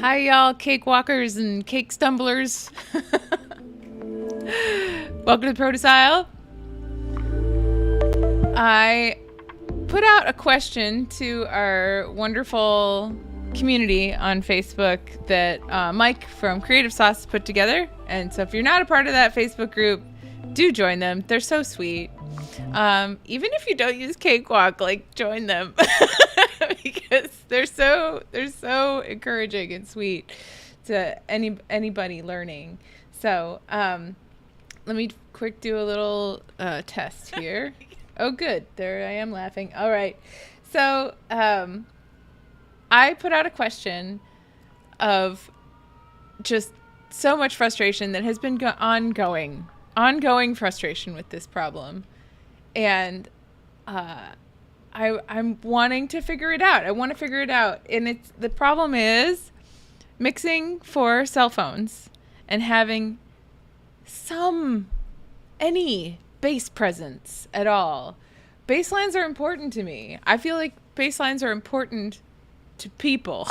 Hi, y'all, cake walkers and cake stumblers. Welcome to the Produce Aisle. I put out a question to our wonderful community on Facebook that Mike from Creative Sauce put together. And so if you're not a part of that Facebook group, do join them. They're so sweet. Even if you don't use Cakewalk, like, join them. Because they're so encouraging and sweet to anybody learning. So let me quick do a little test here. Oh, good. There I am laughing. All right. So I put out a question of just so much frustration that has been ongoing frustration with this problem. And I'm wanting to figure it out. I want to figure it out. And the problem is mixing for cell phones and having any bass presence at all. Bass lines are important to me. I feel like bass lines are important to people.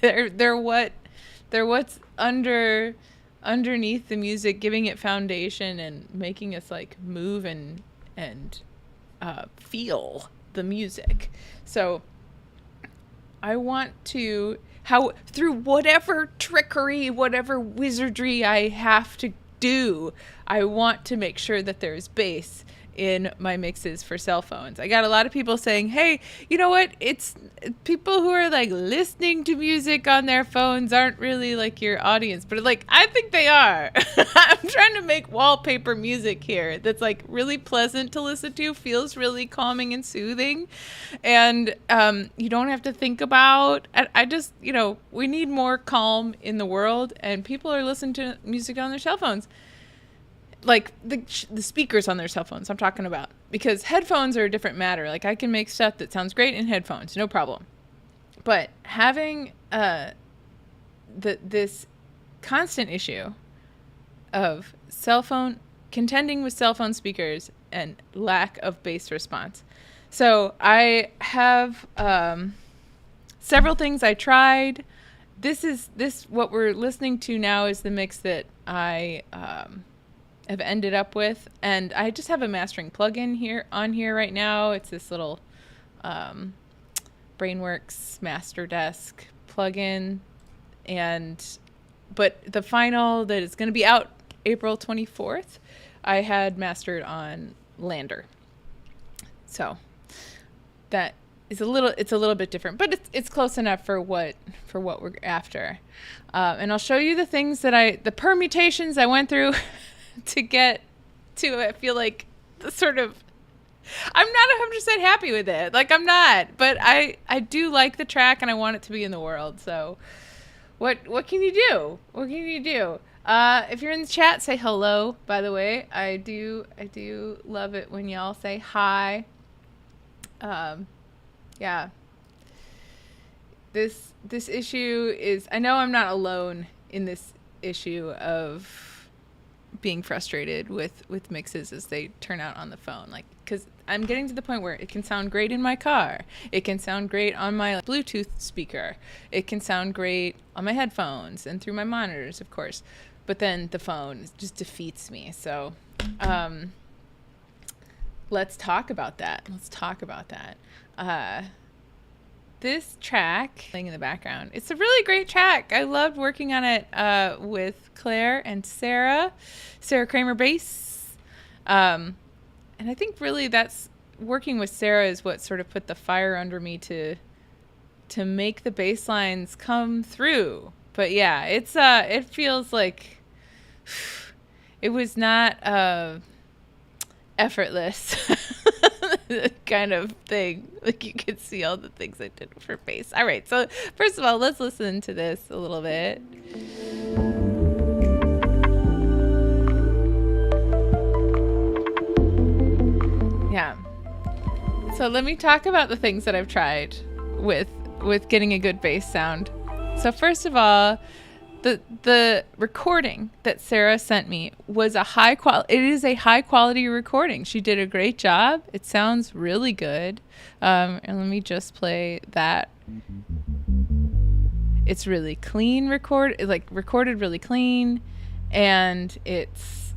they're what's underneath the music, giving it foundation and making us like move and feel the music. So I want to, through whatever trickery, whatever wizardry I have to do, I want to make sure that there's bass in my mixes for cell phones. I got a lot of people saying, hey, you know what? It's people who are like listening to music on their phones aren't really like your audience, but like, I think they are. I'm trying to make wallpaper music here that's like really pleasant to listen to, feels really calming and soothing. And you don't have to think about, I just, we need more calm in the world, and people are listening to music on their cell phones. Like the speakers on their cell phones I'm talking about, because headphones are a different matter. Like I can make stuff that sounds great in headphones, no problem. But having this constant issue of contending with cell phone speakers and lack of bass response. So I have several things I tried. What we're listening to now is the mix that I have ended up with, and I just have a mastering plugin on here right now. It's this little Brainworks Master Desk plugin, but the final that is going to be out April 24th, I had mastered on Lander. So that is a little bit different, but it's close enough for what we're after. And I'll show you the things the permutations I went through to get to, I feel like, the sort of, I'm not 100% happy with it. Like, I'm not, but I do like the track and I want it to be in the world. So what can you do? What can you do? If you're in the chat, say hello, by the way. I do love it when y'all say hi. Yeah. This issue is, I know I'm not alone in this issue of being frustrated with mixes as they turn out on the phone, like, because I'm getting to the point where it can sound great in my car, it can sound great on my Bluetooth speaker, it can sound great on my headphones and through my monitors, of course, but then the phone just defeats me. So let's talk about that. This track playing in the background, it's a really great track. I loved working on it with Claire and Sarah Kramer bass. And I think really that's working with Sarah is what sort of put the fire under me to make the bass lines come through. But yeah, it feels like it was not effortless kind of thing. Like, you could see all the things I did for bass. All right, so first of all, let's listen to this a little bit. Yeah. So let me talk about the things that I've tried with getting a good bass sound. So first of all, the recording that Sarah sent me was it is a high quality recording. She did a great job. It sounds really good. And let me just play that. It's really clean recorded really clean, and it's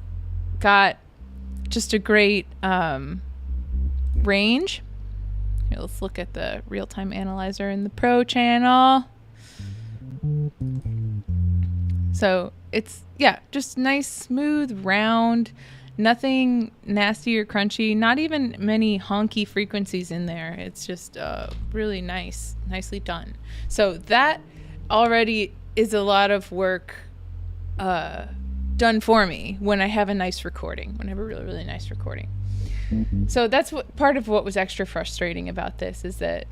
got just a great range. Here, let's look at the real-time analyzer in the Pro channel. So it's, just nice, smooth, round, nothing nasty or crunchy, not even many honky frequencies in there. It's just really nicely done. So that already is a lot of work done for me when I have a nice recording, when I have a really, really nice recording. So that's part of what was extra frustrating about this, is that,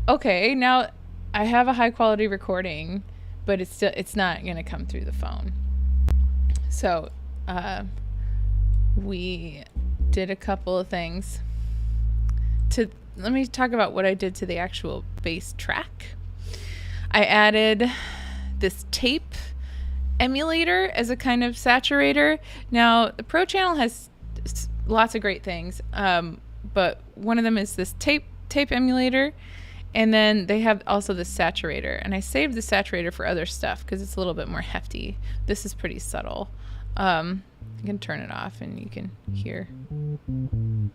okay, now I have a high quality recording, but it's not going to come through the phone. So we did a couple of things. Let me talk about what I did to the actual bass track. I added this tape emulator as a kind of saturator. Now, the Pro channel has lots of great things, but one of them is this tape emulator, and then they have also the saturator, and I saved the saturator for other stuff because it's a little bit more hefty. This is pretty subtle. You can turn it off and you can hear. And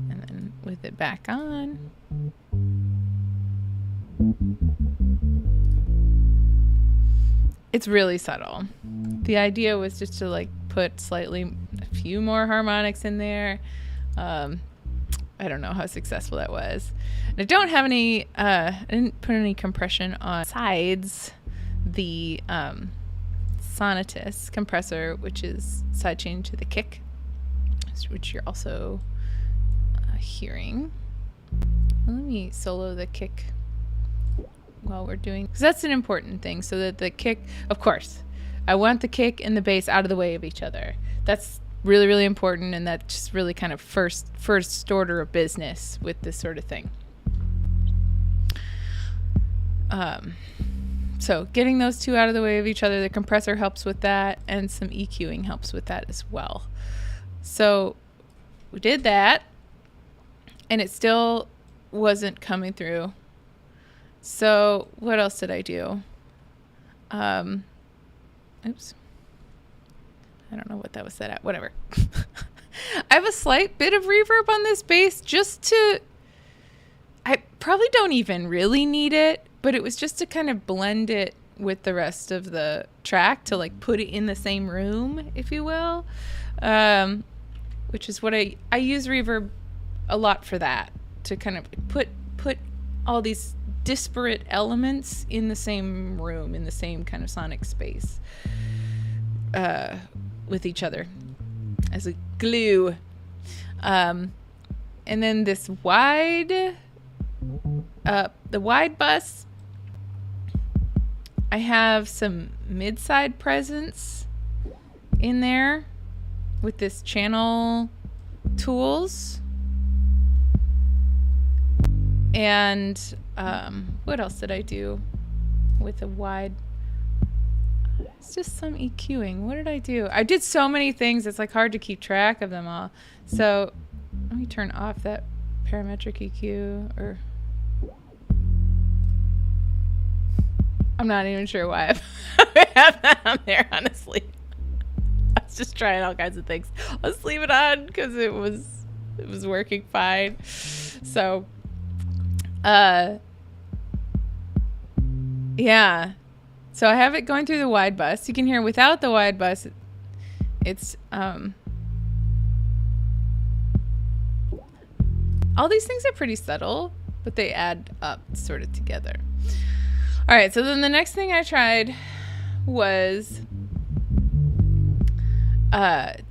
then with it back on, it's really subtle. The idea was just to put a few more harmonics in there. I don't know how successful that was. And I don't have any, I didn't put any compression on sides. The Sonatus compressor, which is sidechained to the kick, which you're also hearing. Let me solo the kick while we're doing, because that's an important thing, so that the kick, of course, I want the kick and the bass out of the way of each other. That's really, really important, and that's just really kind of first order of business with this sort of thing. So getting those two out of the way of each other, the compressor helps with that, and some EQing helps with that as well. So we did that, and it still wasn't coming through. So what else did I do? Oops. I don't know what that was set at. Whatever. I have a slight bit of reverb on this bass I probably don't even really need it, but it was just to kind of blend it with the rest of the track, to put it in the same room, if you will. Which is what I use reverb a lot for, that, to kind of put all these disparate elements in the same room, in the same kind of sonic space, with each other as a glue. And then this the wide bus, I have some mid-side presence in there with this channel tools. And what else did I do with a wide? It's just some EQing. What did I do? I did so many things, it's hard to keep track of them all. So let me turn off that parametric EQ, or I'm not even sure why I have that on there, honestly. I was just trying all kinds of things. Let's leave it on because it was working fine. So yeah. So I have it going through the wide bus. You can hear without the wide bus, it's all these things are pretty subtle, but they add up sort of together. All right, so then the next thing I tried was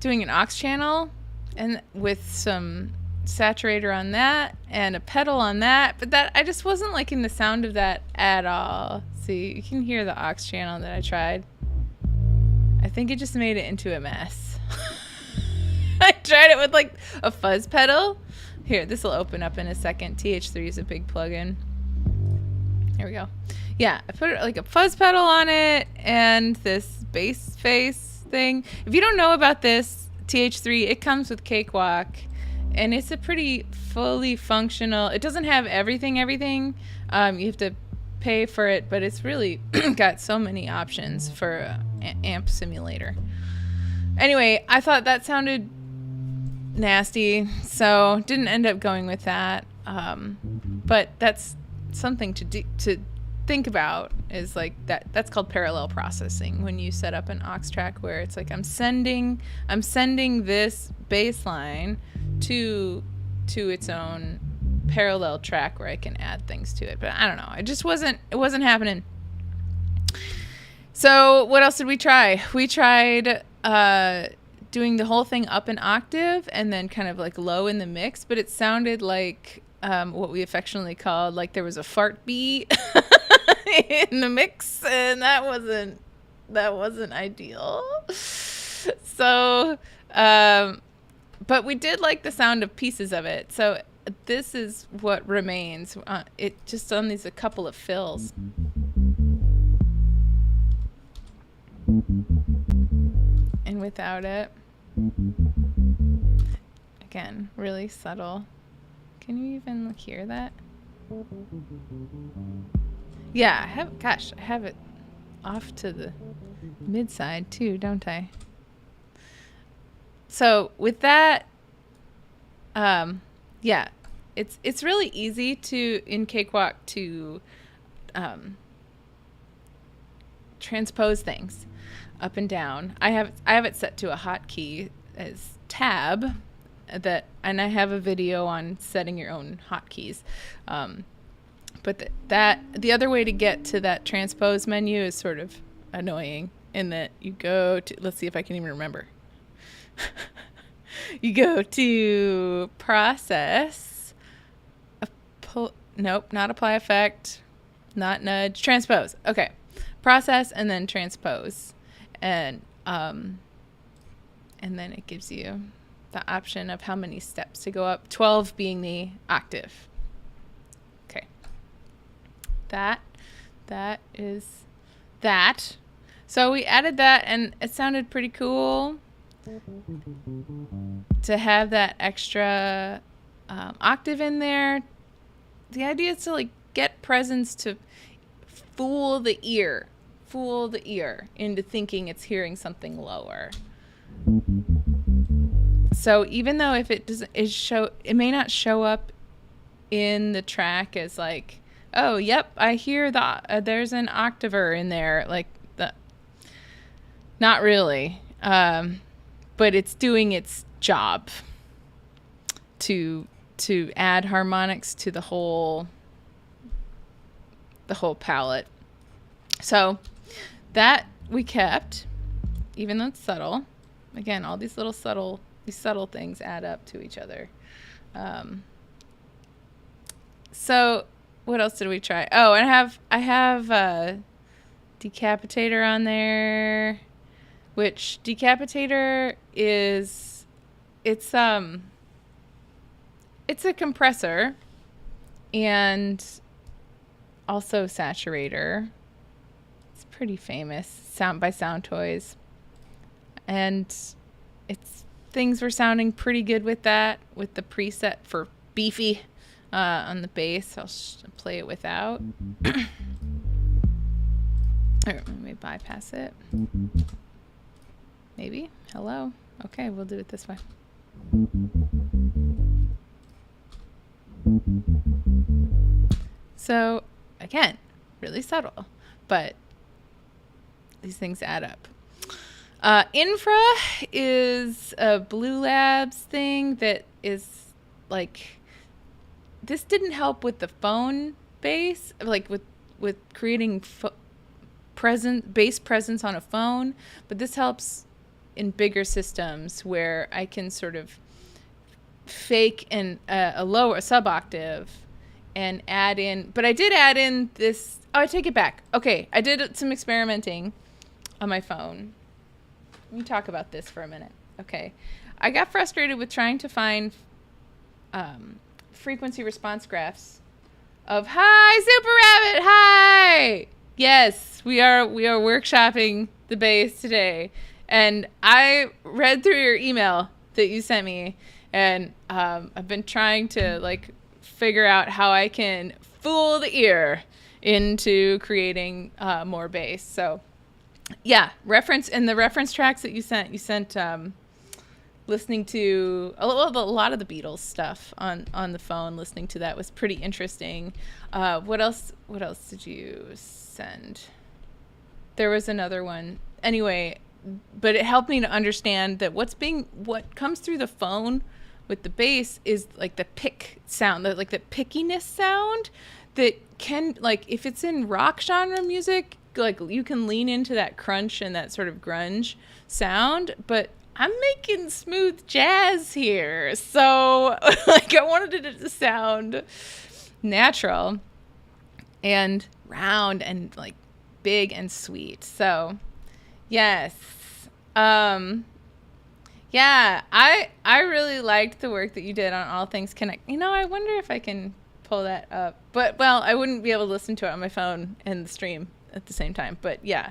doing an aux channel, and with some saturator on that and a pedal on that, but that I just wasn't liking the sound of that at all. See, you can hear the aux channel that I tried. I think it just made it into a mess. I tried it with a fuzz pedal. Here, this will open up in a second. TH3 is a big plugin. Here we go. Yeah, I put a fuzz pedal on it and this bass face thing. If you don't know about this, TH3, it comes with Cakewal, and it's a pretty fully functional. It doesn't have everything. You have to pay for it, but it's really got so many options for amp simulator. Anyway, I thought that sounded nasty, so didn't end up going with that. But that's something to think about, is like that's called parallel processing, when you set up an aux track where it's like I'm sending this bass line to its own parallel track where I can add things to it. But I don't know, it wasn't happening. So what else did we try? We tried doing the whole thing up an octave and then kind of like low in the mix, but it sounded like what we affectionately called, like there was a fart beat in the mix, and that wasn't ideal. So but we did like the sound of pieces of it, so this is what remains. It just on these a couple of fills. And without it, again, really subtle. Can you even hear that? Yeah, I have it off to the mid side too, don't I? So with that, yeah, it's really easy in Cakewal to transpose things up and down. I have it set to a hotkey as tab, and I have a video on setting your own hotkeys. But the other way to get to that transpose menu is sort of annoying, in that you go to, let's see if I can even remember. You go to process, nope, not apply effect, not nudge, transpose. Okay, process and then transpose, and then it gives you the option of how many steps to go up, 12 being the octave. Okay, that is that. So we added that, and it sounded pretty cool to have that extra octave in there. The idea is to like get presence to fool the ear into thinking it's hearing something lower. So even though if it doesn't, it may not show up in the track as like, oh, yep, I hear there's an octaver in there, like that. Not really, but it's doing its job to add harmonics to the whole palette. So that we kept, even though it's subtle. Again, all these little subtle things add up to each other. So what else did we try? Oh, and I have a decapitator on there, which decapitator is, it's a compressor and also saturator. It's pretty famous, by Sound Toys. And things were sounding pretty good with that, with the preset for beefy on the bass. I'll play it without. Or let me bypass it. Maybe. Hello. Okay, we'll do it this way. So again, really subtle, but these things add up. Infra is a Blue Labs thing that is like, this didn't help with the phone bass, like with creating bass presence on a phone, but this helps in bigger systems where I can sort of fake a lower sub-octave and add in, but I did add in this, I take it back. Okay, I did some experimenting on my phone. Let me talk about this for a minute. Okay, I got frustrated with trying to find frequency response graphs of hi Super Rabbit, hi. Yes, we are workshopping the bass today, and I read through your email that you sent me, And I've been trying to like figure out how I can fool the ear into creating more bass. So yeah, the reference tracks that you sent listening to a lot of the Beatles stuff on the phone. Listening to that was pretty interesting. What else did you send? There was another one. Anyway, but it helped me to understand that what comes through the phone with the bass is like the pick sound, like the pickiness sound that can, like, if it's in rock genre music, like you can lean into that crunch and that sort of grunge sound, but I'm making smooth jazz here. So like I wanted it to sound natural and round and like big and sweet. So yes. Yeah, I really liked the work that you did on All Things Connect. I wonder if I can pull that up. But well, I wouldn't be able to listen to it on my phone and the stream at the same time. But yeah,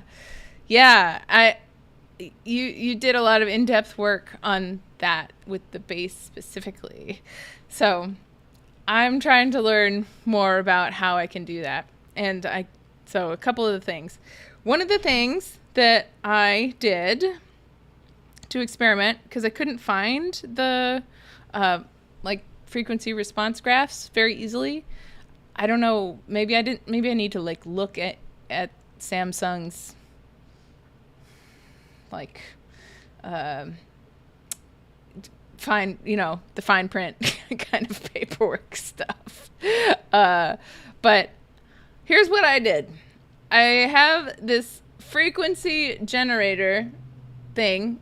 you did a lot of in-depth work on that with the bass specifically. So I'm trying to learn more about how I can do that. And so a couple of the things. One of the things that I did to experiment, because I couldn't find the like frequency response graphs very easily. I don't know. Maybe I need to like look at Samsung's like fine, the fine print kind of paperwork stuff. But here's what I did. I have this frequency generator thing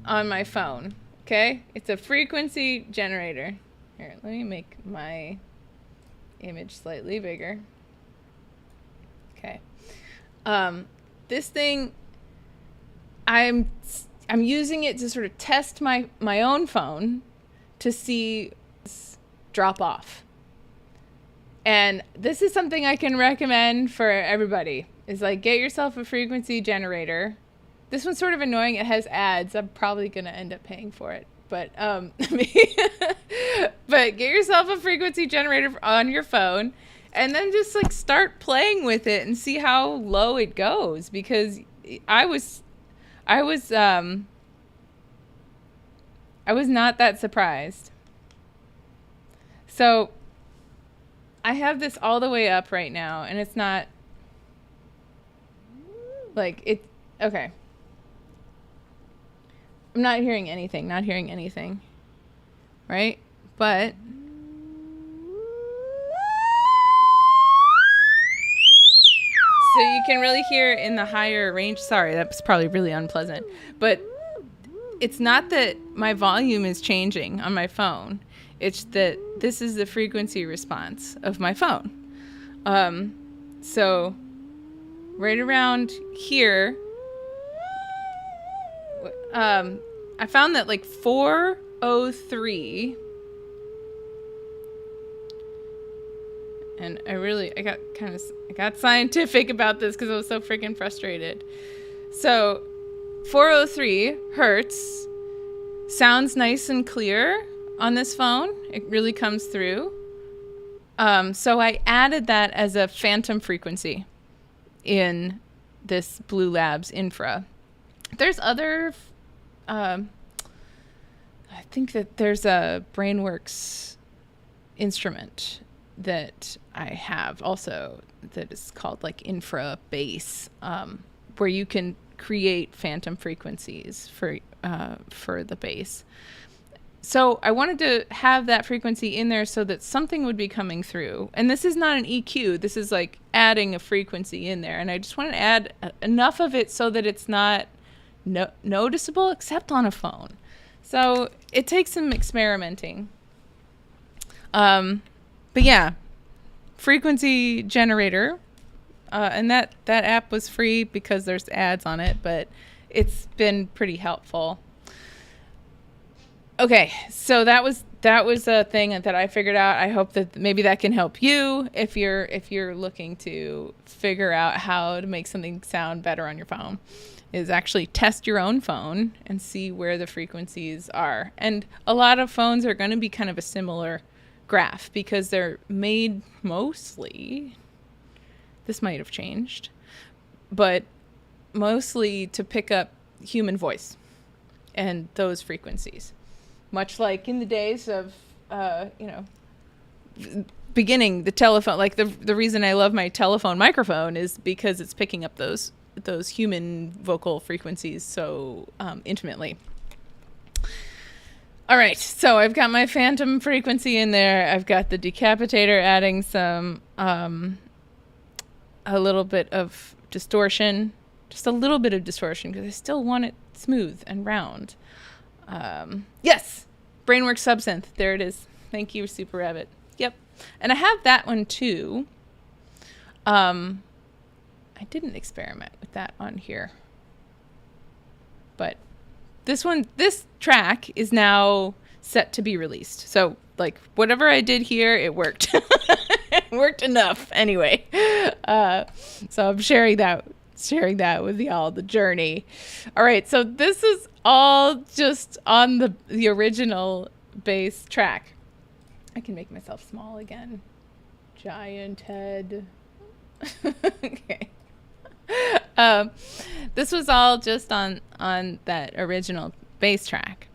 on my phone. Okay? It's a frequency generator. Here, let me make my image slightly bigger. Okay. This thing, I'm using it to sort of test my own phone to see drop off. And this is something I can recommend for everybody. Is like, get yourself a frequency generator. This one's sort of annoying. It has ads. I'm probably going to end up paying for it. But but get yourself a frequency generator on your phone and then just like start playing with it and see how low it goes, because I was not that surprised. So I have this all the way up right now, and it's not like it. Okay. I'm not hearing anything. Right? But so you can really hear in the higher range. Sorry, that's probably really unpleasant. But it's not that my volume is changing on my phone. It's that this is the frequency response of my phone. So right around here, I found that like 403, and I got scientific about this because I was so freaking frustrated. So 403 hertz sounds nice and clear on this phone. It really comes through. So I added that as a phantom frequency in this Blue Labs Infra. There's other, I think that there's a Brainworks instrument that I have also that is called like Infra Bass, where you can create phantom frequencies for the bass. So I wanted to have that frequency in there so that something would be coming through. And this is not an EQ. This is like adding a frequency in there. And I just wanted to add enough of it so that it's not noticeable except on a phone. So it takes some experimenting. But yeah, frequency generator. And that app was free because there's ads on it, but it's been pretty helpful. Okay, so that was a thing that I figured out. I hope that maybe that can help you if you're looking to figure out how to make something sound better on your phone. is actually test your own phone and see where the frequencies are. And a lot of phones are going to be kind of a similar graph because they're made mostly, this might have changed, but mostly to pick up human voice and those frequencies. Much like in the days of, beginning the telephone, like the reason I love my telephone microphone is because it's picking up those human vocal frequencies so intimately. All right, so I've got my phantom frequency in there. I've got the decapitator adding some a little bit of distortion, just a little bit of distortion because I still want it smooth and round. Yes, Brainworks Subsynth. There it is. Thank you, Super Rabbit. Yep. And I have that one too. I didn't experiment with that on here. But this track is now set to be released. So like whatever I did here, it worked. It worked enough anyway. So I'm sharing that with y'all, the journey. All right, so this is all just on the original bass track. I can make myself small again. Giant head. Okay. This was all just on that original bass track.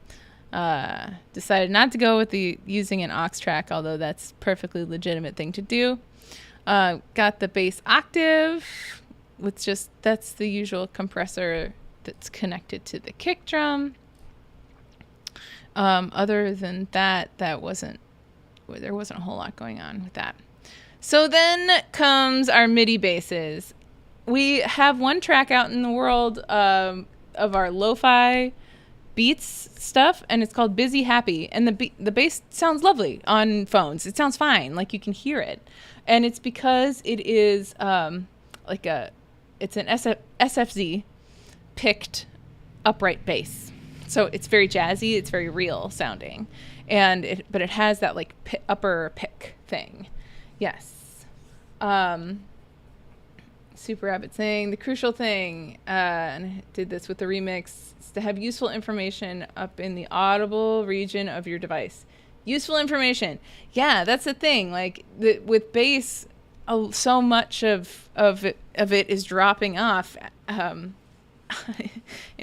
Decided not to go with using an aux track, although that's a perfectly legitimate thing to do. Got the bass octave with that's the usual compressor that's connected to the kick drum. Other than that, there wasn't a whole lot going on with that. So then comes our MIDI basses. We have one track out in the world of our lo-fi beats stuff, and it's called Busy Happy. And the bass sounds lovely on phones. It sounds fine, like you can hear it. And it's because it is it's an SFZ picked upright bass. So it's very jazzy, it's very real sounding. But it has that like upper pick thing. Yes. Super Rabbit saying the crucial thing, and I did this with the remix, is to have useful information up in the audible region of your device. Useful information. Yeah, that's the thing. Like with bass, so much of it is dropping off. In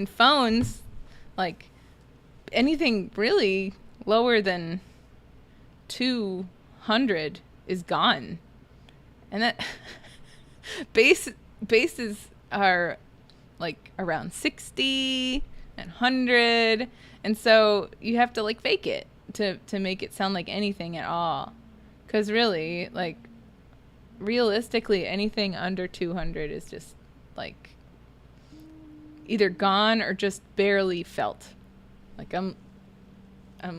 phones, like anything really lower than 200 is gone. And that basses are like around 60 and 100, and so you have to like fake it to make it sound like anything at all, because really, like, realistically, anything under 200 is just like either gone or just barely felt. Like I'm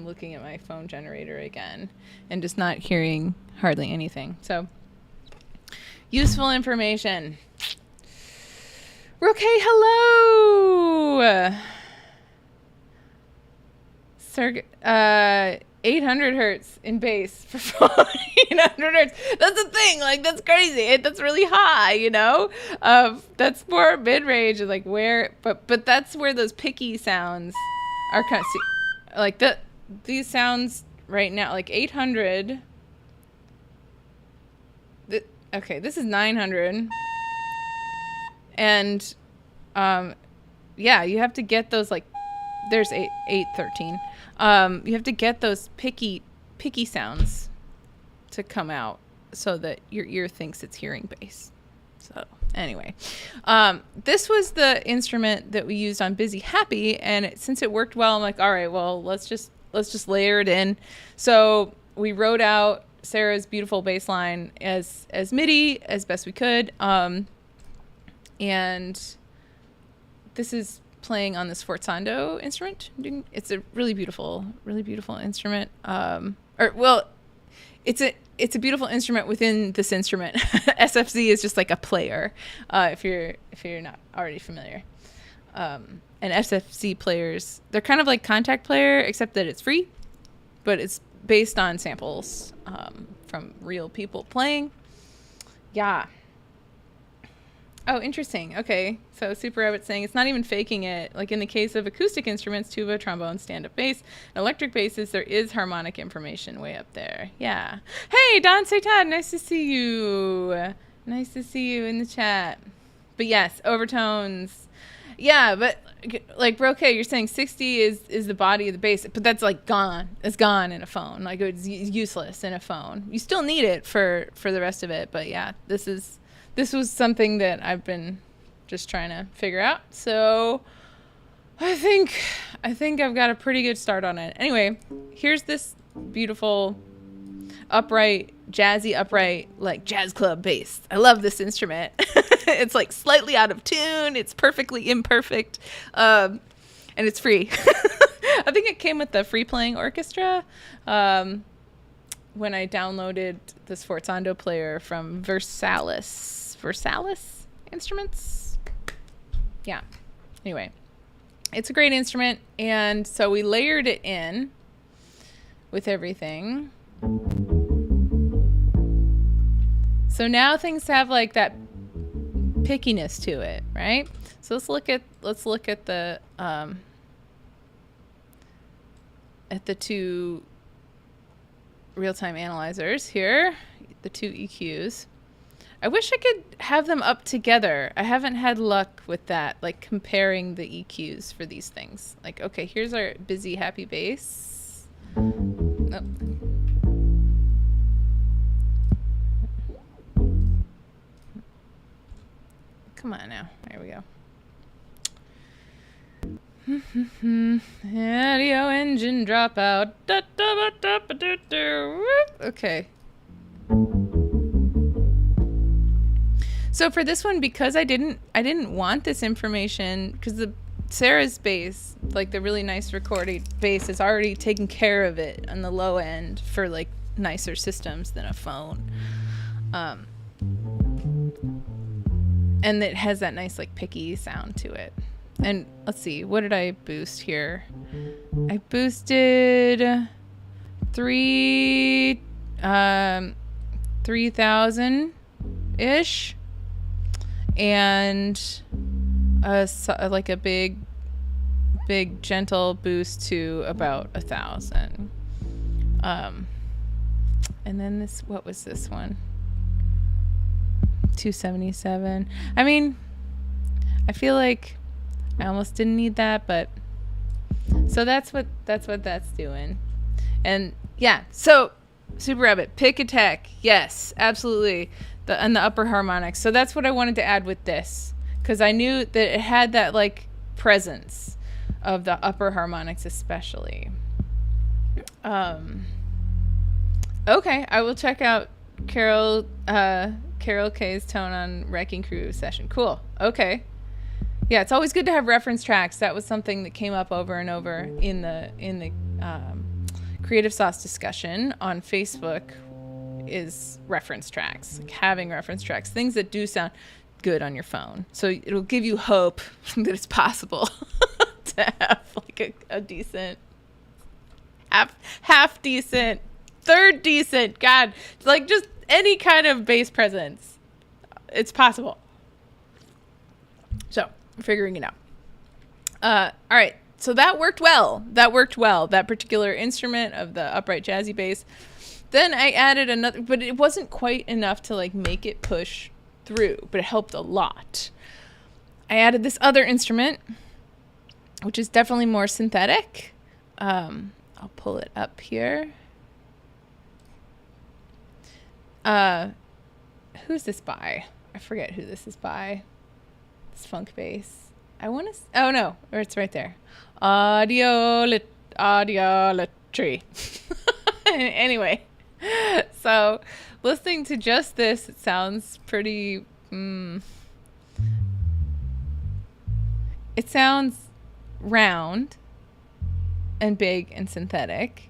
looking at my phone generator again and just not hearing hardly anything. So useful information. Okay, hello. Sir, 800 hertz in bass for 800 hertz. That's the thing. Like, that's crazy. That's really high, you know? That's more mid-range, like where, but that's where those picky sounds are kind of, like these sounds right now, like 800. Okay, this is 900. And, yeah, you have to get those, like, there's 813. You have to get those picky sounds to come out so that your ear thinks it's hearing bass. So anyway, this was the instrument that we used on Busy Happy, and since it worked well, I'm like, all right, well, let's just layer it in. So we wrote out Sarah's beautiful bass line as MIDI as best we could, and this is playing on this Forzando instrument. It's a really beautiful instrument. It's a beautiful instrument within this instrument. SFZ is just like a player, if you're not already familiar. And SFZ players, they're kind of like Contact Player, except that it's free, but it's based on samples from real people playing. Yeah. Oh, interesting. Okay. So Super Rabbit saying it's not even faking it. Like in the case of acoustic instruments, tuba, trombone, stand-up bass, and electric basses, there is harmonic information way up there. Yeah. Hey, Don Todd, nice to see you. Nice to see you in the chat. But yes, overtones. Yeah, but like Brocade, you're saying 60 is the body of the bass, but that's like gone. It's gone in a phone. Like it's useless in a phone. You still need it for the rest of it, but yeah, this was something that I've been just trying to figure out. So I think I've got a pretty good start on it. Anyway, here's this beautiful upright, jazzy upright, like jazz club bass. I love this instrument. It's like slightly out of tune. It's perfectly imperfect. And it's free. I think it came with the free playing orchestra. When I downloaded the Sforzando player from Versalis Instruments. Yeah. Anyway, it's a great instrument, and so we layered it in with everything. So now things have like that pickiness to it, right? So let's look at the two real-time analyzers here, the two EQs. I wish I could have them up together. I haven't had luck with that, like comparing the EQs for these things. Like, okay, here's our busy happy bass. Nope. Come on now. There we go. Audio engine dropout. Okay. So for this one, because I didn't want this information, because the Sarah's bass, like the really nice recorded bass, is already taking care of it on the low end for like nicer systems than a phone. And it has that nice like picky sound to it. And let's see, what did I boost here? I boosted 3,000 ish, and like a big gentle boost to about 1,000. And then this, what was this one? 277. I mean, I feel like I almost didn't need that, but so that's what that's doing. And yeah, so Super Rabbit, pick a tech. Yes, absolutely. And the upper harmonics. So that's what I wanted to add with this, because I knew that it had that like presence of the upper harmonics especially. Okay, I will check out Carol K's tone on Wrecking Crew session. Cool. Okay. Yeah, it's always good to have reference tracks. That was something that came up over and over in the Creative Sauce discussion on Facebook, is reference tracks, like having reference tracks, things that do sound good on your phone. So it'll give you hope that it's possible to have like a decent, half decent, third decent, God, like just any kind of bass presence. It's possible. So I'm figuring it out. All right. So that worked well. That particular instrument of the upright jazzy bass. Then I added another, but it wasn't quite enough to like make it push through, but it helped a lot. I added this other instrument, which is definitely more synthetic. I'll pull it up here. Who's this by? I forget who this is by. It's funk bass. I want to. Oh no, or it's right there. Audiolatry. Anyway, so listening to just this, it sounds pretty. It sounds round and big and synthetic.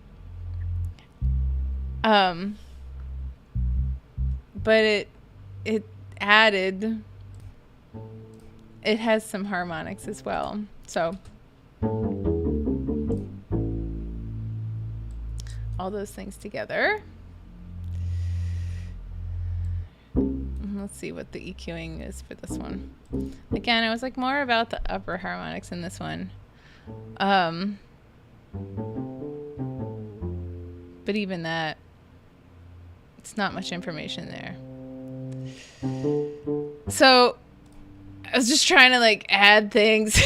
But it added. It has some harmonics as well. So all those things together. Let's see what the EQing is for this one. Again, it was like more about the upper harmonics in this one. But even that, it's not much information there. So I was just trying to like add things.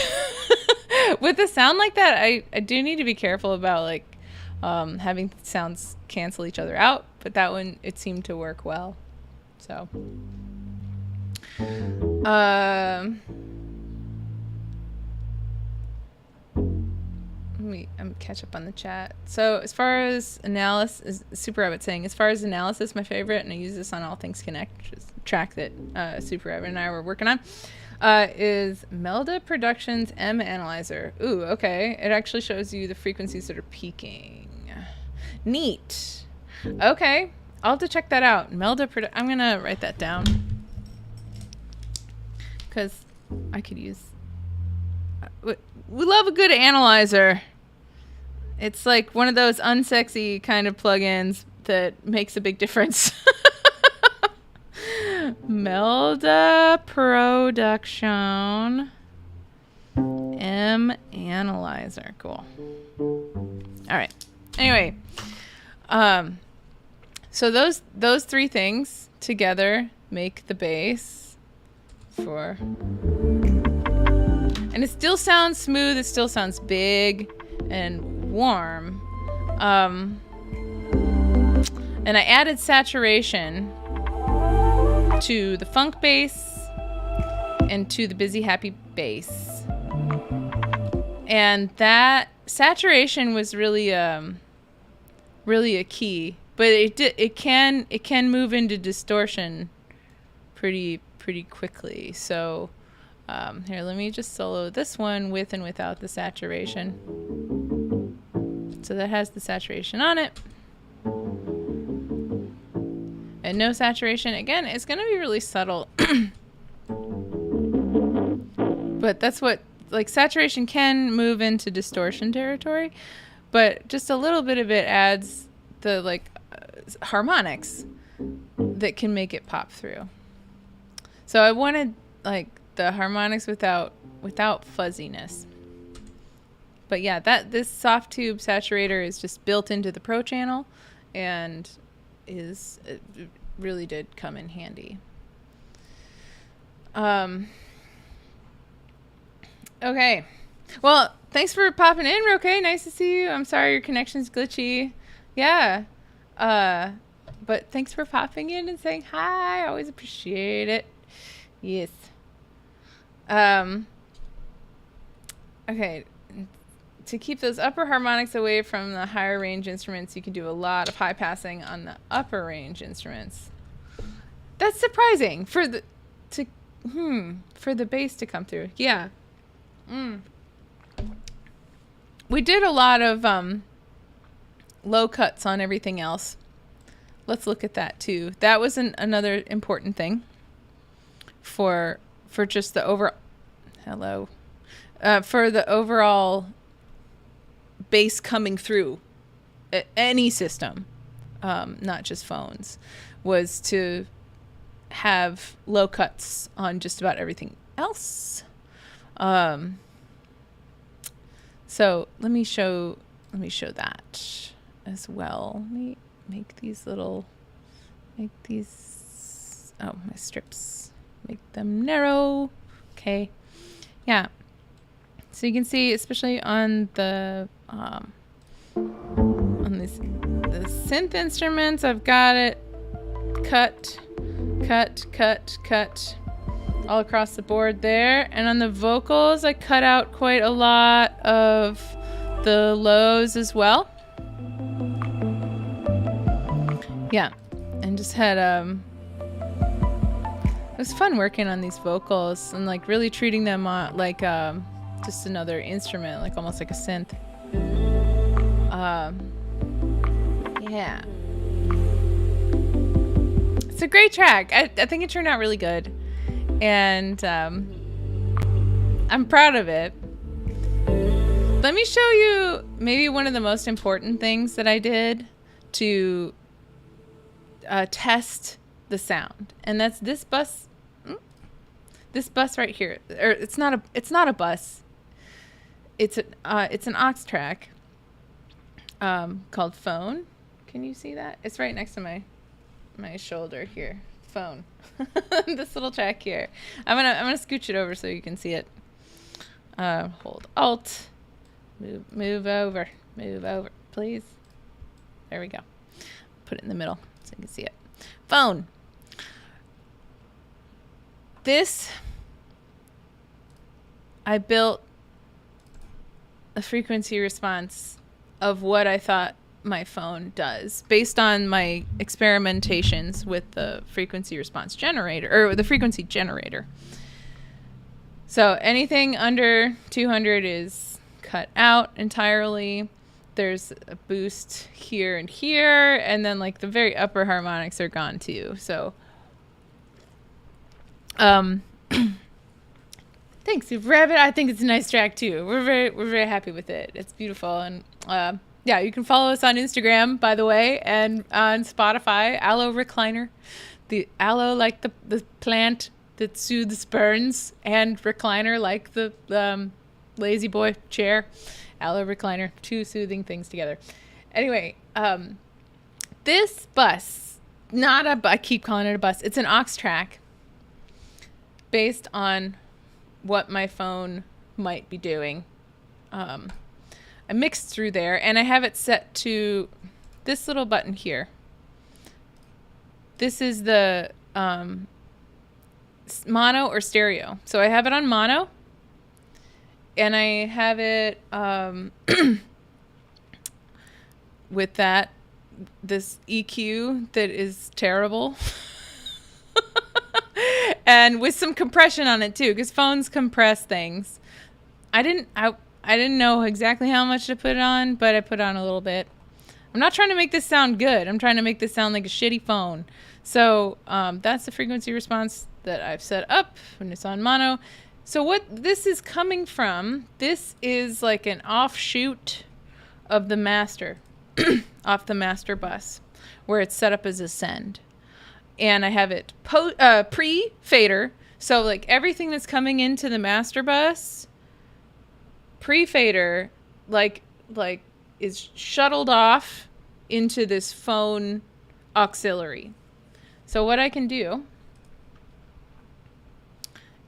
With a sound like that, I do need to be careful about like having sounds cancel each other out, but that one, it seemed to work well. So I'm catch up on the chat. So as far as analysis, Super Rabbit saying, as far as analysis, my favorite, and I use this on All Things Connect, which is a track that Super Rabbit and I were working on, is Melda Productions M Analyzer. Ooh, okay. It actually shows you the frequencies that are peaking. Neat. Okay. I'll have to check that out. I'm going to write that down. Because I could use... We love a good analyzer. It's like one of those unsexy kind of plugins that makes a big difference. Melda Production M Analyzer. Cool. All right. Anyway, so those three things together make the bass for, and it still sounds smooth. It still sounds big and warm. And I added saturation to the funk bass and to the busy happy bass, and that saturation was really really a key, but it can move into distortion pretty quickly. So here, let me just solo this one with and without the saturation. So that has the saturation on it. And no saturation. Again, it's going to be really subtle. But that's what, like, saturation can move into distortion territory, but just a little bit of it adds the, like, harmonics that can make it pop through. So I wanted, like, the harmonics without fuzziness. But yeah, this soft tube saturator is just built into the Pro channel, and it really did come in handy. Okay. Well, thanks for popping in, Roque. Nice to see you. I'm sorry your connection's glitchy. Yeah. But thanks for popping in and saying hi. I always appreciate it. Yes. Okay. To keep those upper harmonics away from the higher range instruments, you can do a lot of high passing on the upper range instruments. That's surprising for the bass to come through. Yeah. We did a lot of low cuts on everything else. Let's look at that too. That was another important thing for just the for the overall bass coming through any system, not just phones, was to have low cuts on just about everything else. So let me show that as well. Let me make these my strips, make them narrow. Okay. Yeah. So you can see, especially on the synth instruments, I've got it cut all across the board there. And on the vocals, I cut out quite a lot of the lows as well. Yeah. And just had it was fun working on these vocals and like really treating them like just another instrument, like almost like a synth. Yeah. It's a great track. I think it turned out really good. And I'm proud of it. Let me show you maybe one of the most important things that I did to test the sound, and that's this bus. This bus right here, or it's not a bus. It's an aux track called phone. Can you see that? It's right next to my shoulder here. Phone. This little track here. I'm gonna scooch it over so you can see it. Hold Alt. Move over, please. There we go. Put it in the middle so you can see it. Phone. This, I built a frequency response of what I thought my phone does based on my experimentations with the frequency response generator, or the frequency generator. So anything under 200 is cut out entirely. There's a boost here and here, and then like the very upper harmonics are gone too. So thanks, Rabbit. I think it's a nice track too. We're very happy with it. It's beautiful. And yeah, you can follow us on Instagram, by the way, and on Spotify. Aloe Recliner, the aloe like the plant that soothes burns, and recliner like the lazy boy chair. Aloe Recliner, two soothing things together. Anyway, this bus, I keep calling it a bus. It's an aux track based on what my phone might be doing. I mixed through there, and I have it set to this little button here. This is the mono or stereo. So I have it on mono, and I have it with this EQ that is terrible. And with some compression on it too, because phones compress things. I didn't know exactly how much to put on, but I put on a little bit. I'm not trying to make this sound good. I'm trying to make this sound like a shitty phone. So that's the frequency response that I've set up when it's on mono. So what this is coming from, this is like an offshoot of the master, off the master bus, where it's set up as a send. And I have it pre-fader. So like everything that's coming into the master bus, pre-fader, like is shuttled off into this phone auxiliary. So what I can do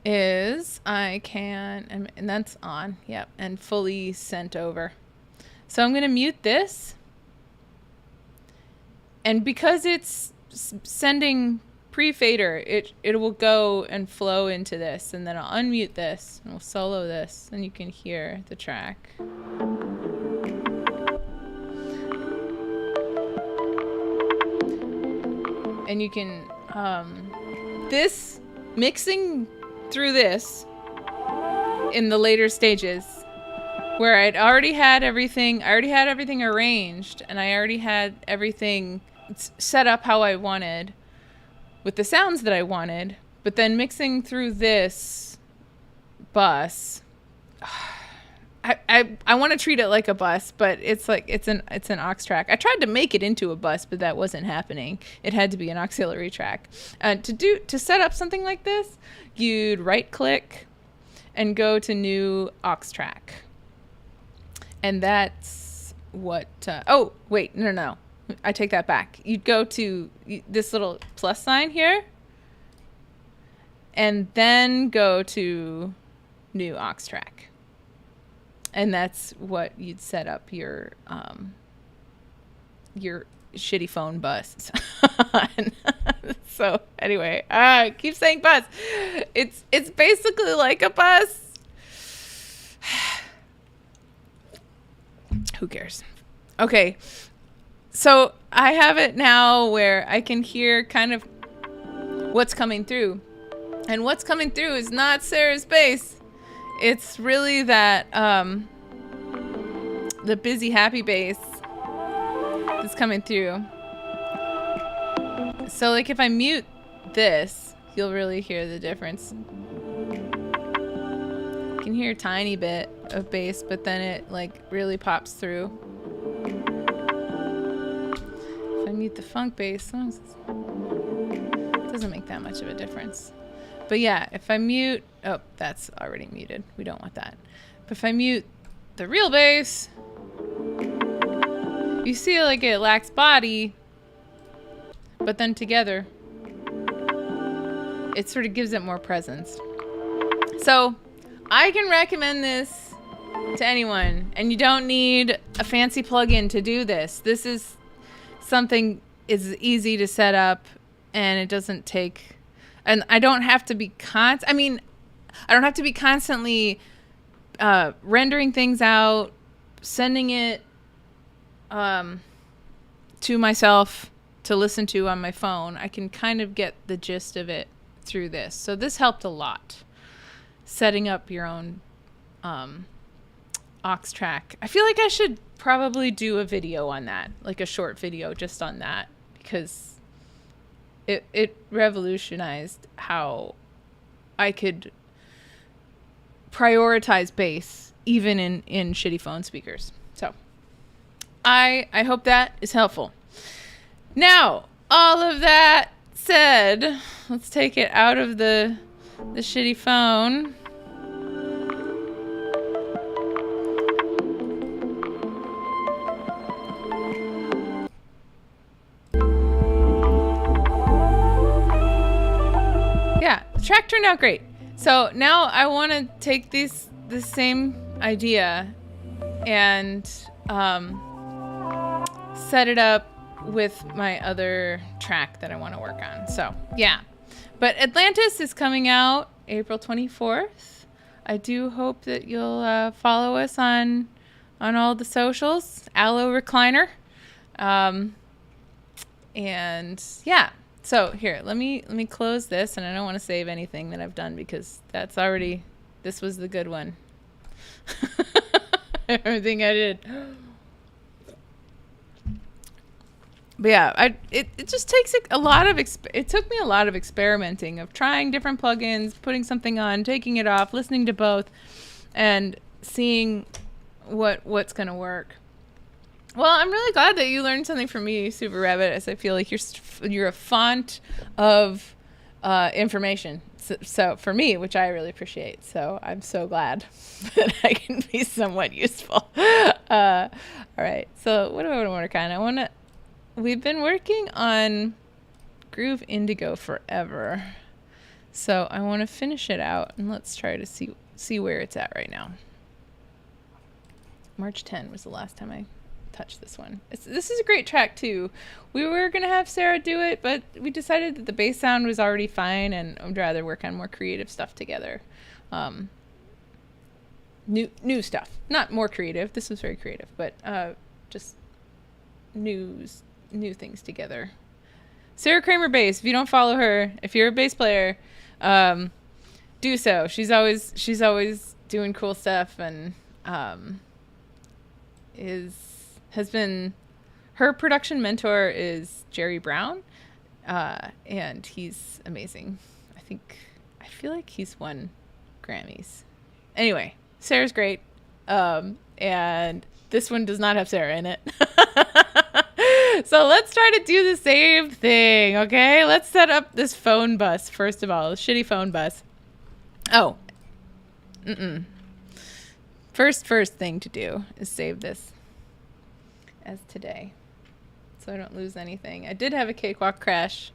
is I can, and that's on, yep, and fully sent over. So I'm going to mute this. And because it's sending pre-fader, it will go and flow into this, and then I'll unmute this and we'll solo this, and you can hear the track. And you can this mixing through this in the later stages, where I already had everything arranged, and I already had everything set up how I wanted with the sounds that I wanted, but then mixing through this bus, I want to treat it like a bus, but it's like it's an aux track. I tried to make it into a bus, but that wasn't happening. It had to be an auxiliary track. To set up something like this, you'd right click and go to new aux track, and that's what. Oh wait, no. I take that back. You'd go to this little plus sign here, and then go to new aux track. And that's what you'd set up your shitty phone bus. So anyway, I keep saying bus. It's basically like a bus. Who cares? Okay. So I have it now where I can hear kind of what's coming through. And what's coming through is not Sarah's bass. It's really that, the busy, happy bass that's coming through. So like if I mute this, you'll really hear the difference. You can hear a tiny bit of bass, but then it like really pops through. If I mute the funk bass, Doesn't make that much of a difference. But yeah, if I mute, oh, that's already muted. We don't want that. But if I mute the real bass, you see like it lacks body, but then together, it sort of gives it more presence. So I can recommend this to anyone, and you don't need a fancy plugin to do this. This is something is easy to set up, and it doesn't take, and I don't have to be I don't have to be constantly rendering things out, sending it to myself to listen to on my phone. I can kind of get the gist of it through this. So this helped a lot. Setting up your own aux track. I feel like I should probably do a video on that, like a short video just on that, because it revolutionized how I could prioritize bass even in shitty phone speakers. So I hope that is helpful. Now, all of that said, let's take it out of the shitty phone. Yeah, the track turned out great. So now I want to take this same idea and set it up with my other track that I want to work on. So yeah, but Atlantis is coming out April 24th. I do hope that you'll follow us on all the socials. Aloe Recliner, and yeah. So here, let me close this, and I don't want to save anything that I've done because this was the good one. Everything I did. But yeah, it just takes a lot of it took me a lot of experimenting, of trying different plugins, putting something on, taking it off, listening to both, and seeing what's gonna work. Well, I'm really glad that you learned something from me, Super Rabbit, as I feel like you're a font of information. So for me, which I really appreciate. So I'm so glad that I can be somewhat useful. All right. So what do I want to work on? We've been working on Groove Indigo forever. So I want to finish it out, and let's try to see where it's at right now. March 10 was the last time I touched this one. This is a great track too. We were gonna have Sarah do it, but we decided that the bass sound was already fine, and I'd rather work on more creative stuff together. New stuff, not more creative. This was very creative, but just new things together. Sarah Kramer Bass. If you don't follow her, if you're a bass player, do so. She's always doing cool stuff, and has been, her production mentor is Jerry Brown, and he's amazing. I feel like he's won Grammys. Anyway, Sarah's great, and this one does not have Sarah in it. So let's try to do the same thing, okay? Let's set up this phone bus, first of all, a shitty phone bus. Oh, First thing to do is save this as today, so I don't lose anything. I did have a cakewalk crash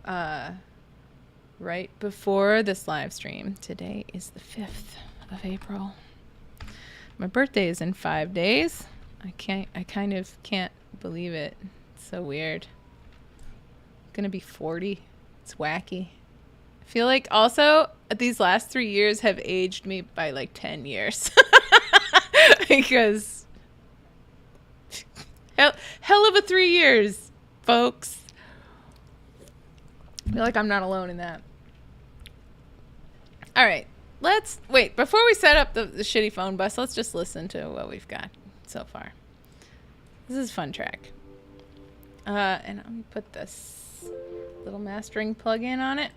right before this live stream. Today is the 5th of April. My birthday is in 5 days. I kind of can't believe it. It's so weird. I'm gonna be 40. It's wacky. I feel like also these last 3 years have aged me by like 10 years. Because hell of a 3 years, folks. I feel like I'm not alone in that. All right, let's wait. Before we set up the shitty phone bus, let's just listen to what we've got so far. This is a fun track. And I'm gonna put this little mastering plug-in on it.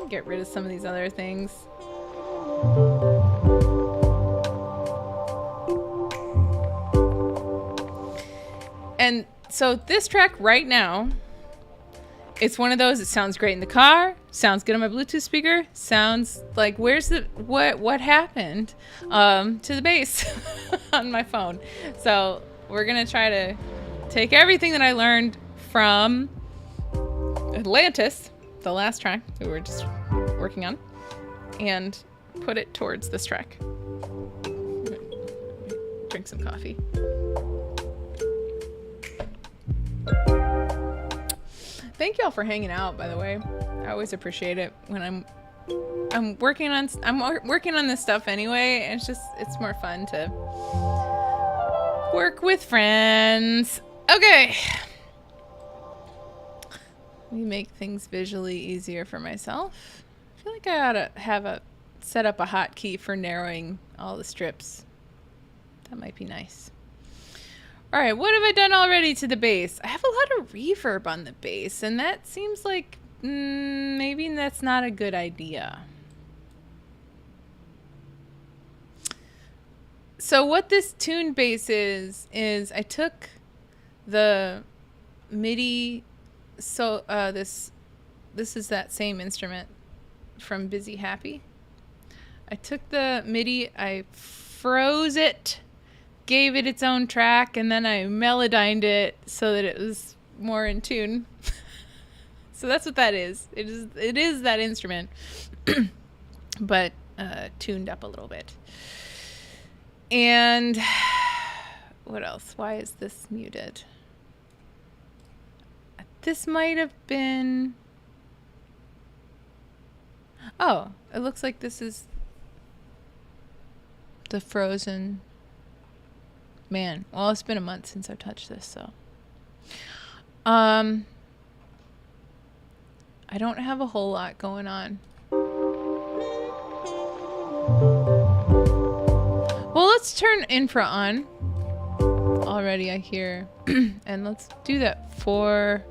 Get rid of some of these other things. And so this track right now It's one of those, it sounds great in the car, sounds good on my Bluetooth speaker, sounds like, where's the, what happened to the bass on my phone? So we're gonna try to take everything that I learned from Atlantis, the last track that we were just working on, and put it towards this track. Drink some coffee. Thank y'all for hanging out, by the way. I always appreciate it when I'm working on this stuff anyway. It's more fun to work with friends. Okay. Let me make things visually easier for myself. I feel like I ought to set up a hotkey for narrowing all the strips. That might be nice. All right, what have I done already to the bass? I have a lot of reverb on the bass, and that seems like maybe that's not a good idea. So what this tuned bass is I took the MIDI, so this is that same instrument from Busy Happy. I took the MIDI, I froze it, gave it its own track, and then I melodined it so that it was more in tune. So that's what that is. It is that instrument, but tuned up a little bit. And what else? Why is this muted? This might have been... Oh, it looks like this is the frozen... Man, well, it's been a month since I've touched this, so. I don't have a whole lot going on. Well, let's turn infra on. Already I hear. And let's do that for...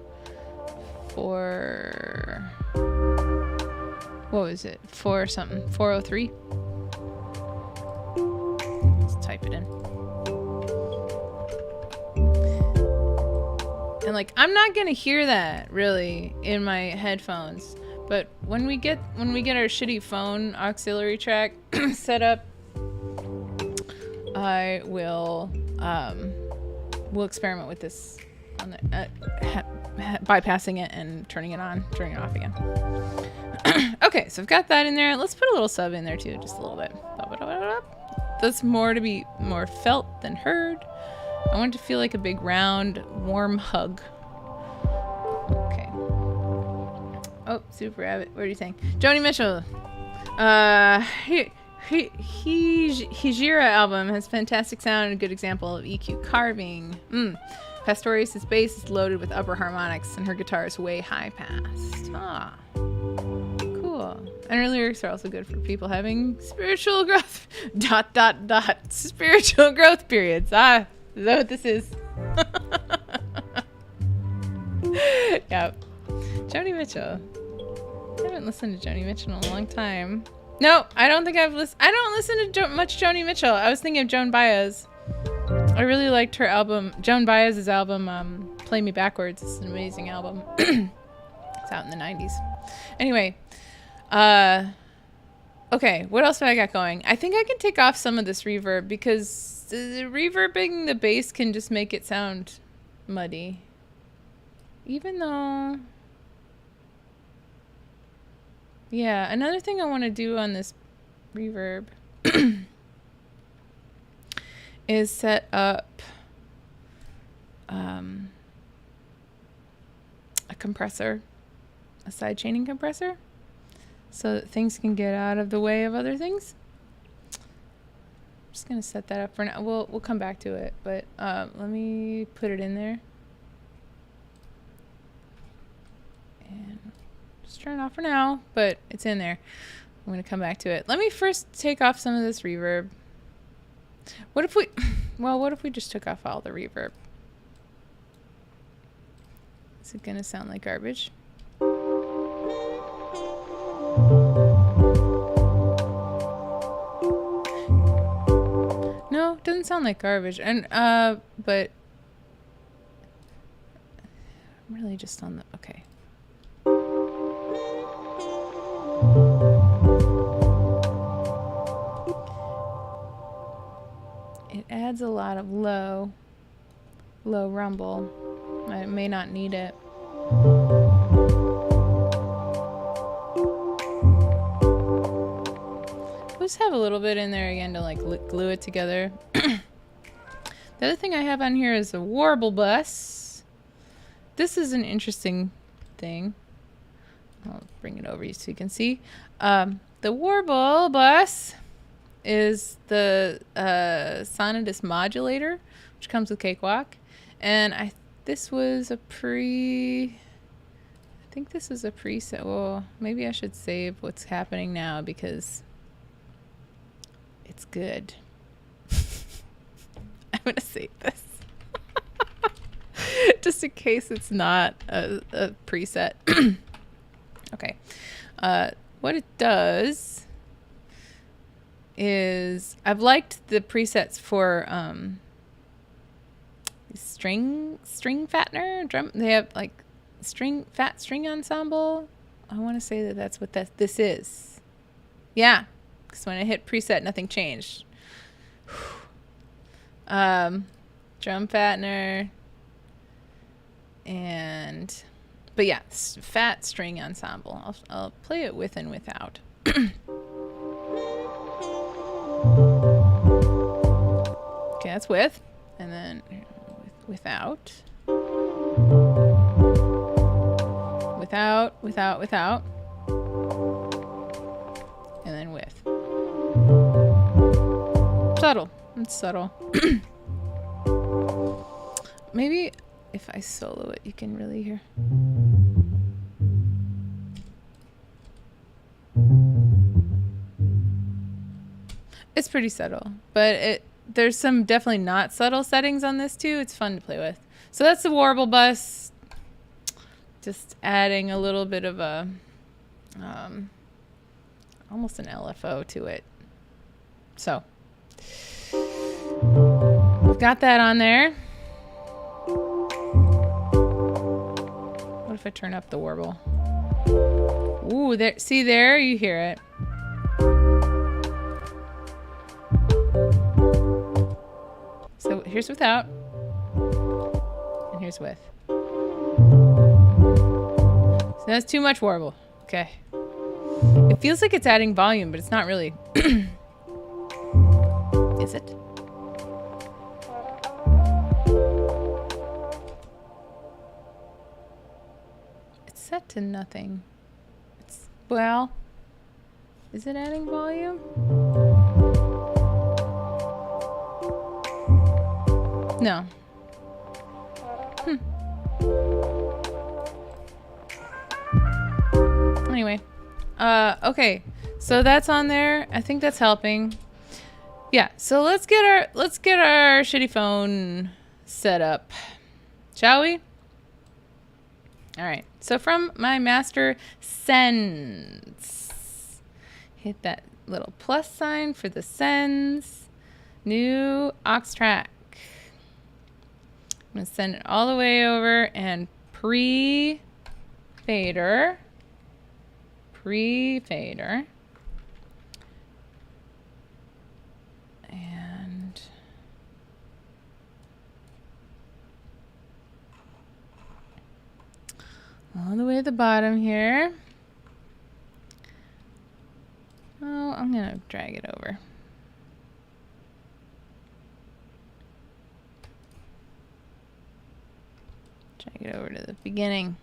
What was it? For something. 403. Let's type it in. And like, I'm not gonna hear that really in my headphones, but when we get our shitty phone auxiliary track set up, I will we'll experiment with this on the bypassing it and turning it on, turning it off again. Okay, so I've got that in there. Let's put a little sub in there too, just a little bit. That's more to be more felt than heard. I want it to feel like a big, round, warm hug. Okay. Oh, Super Rabbit. What are you saying? Joni Mitchell. Hijira album has fantastic sound and a good example of EQ carving. Pastorius' bass is loaded with upper harmonics and her guitar is way high passed. Ah. Cool. And her lyrics are also good for people having spiritual growth... ... Spiritual growth periods. Ah. Is that what this is? Yep. Joni Mitchell. I haven't listened to Joni Mitchell in a long time. No, I don't think I've listened. I don't listen to much Joni Mitchell. I was thinking of Joan Baez. I really liked her album, Joan Baez's album, Play Me Backwards. It's an amazing album. It's out in the 90s. Anyway, okay, what else have I got going? I think I can take off some of this reverb because reverbing the bass can just make it sound muddy. Even though... Yeah, another thing I want to do on this reverb is set up a compressor, a side chaining compressor, so that things can get out of the way of other things. I'm just gonna set that up for now. We'll come back to it, but let me put it in there and just turn it off for now, but it's in there. I'm gonna come back to it. Let me first take off some of this reverb. What if we just took off all the reverb? Is it gonna sound like garbage? No, it doesn't sound like garbage. And but I'm really just on the... Okay. adds a lot of low rumble. I may not need it. Let's have a little bit in there again to like glue it together. The other thing I have on here is a warble bus. This is an interesting thing. I'll bring it over so you can see. The warble bus is the Sonidus modulator, which comes with Cakewal. And this was a I think this is a preset. Well, maybe I should save what's happening now because it's good. I'm going to save this. Just in case it's not a preset. Okay. What it does is I've liked the presets for string fattener drum. They have like fat string ensemble. I want to say that that's what this is. Yeah, because when I hit preset, nothing changed. Drum fattener but yeah, fat string ensemble. I'll play it with and without. Okay, that's with, and then without, and then with. Subtle. It's subtle. Maybe if I solo it, you can really hear. It's pretty subtle, but there's some definitely not subtle settings on this too. It's fun to play with. So that's the warble bus. Just adding a little bit of a, almost an LFO to it. So, we've got that on there. What if I turn up the warble? Ooh, there, see there, you hear it. So here's without, and here's with. So that's too much warble. Okay. It feels like it's adding volume, but it's not really. Is it? It's set to nothing. Well, is it adding volume? No. Anyway, okay, so that's on there. I think that's helping. Yeah, so let's get our shitty phone set up, shall we? All right. So from my master sends, hit that little plus sign for the sends. New aux track. I'm going to send it all the way over and pre-fader. And all the way to the bottom here. Oh, I'm going to drag it over. Drag it over to the beginning.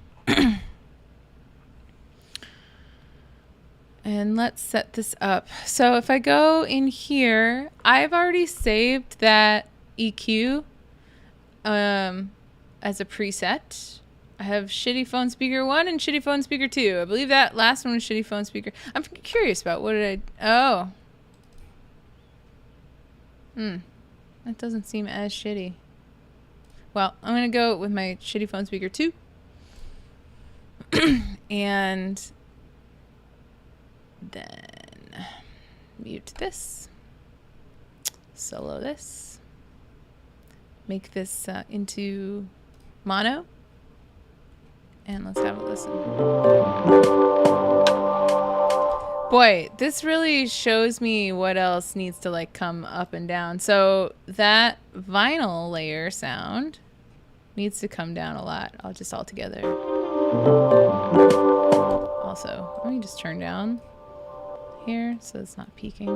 And let's set this up. So if I go in here, I've already saved that EQ as a preset. I have shitty phone speaker 1 and shitty phone speaker 2. I believe that last one was shitty phone speaker. I'm curious about what did I... Oh. That doesn't seem as shitty. Well, I'm going to go with my shitty phone speaker 2. And then mute this. Solo this. Make this into mono. And let's have a listen. Boy, this really shows me what else needs to like come up and down. So that vinyl layer sound needs to come down a lot. I'll just all together. Also, let me just turn down here so it's not peaking.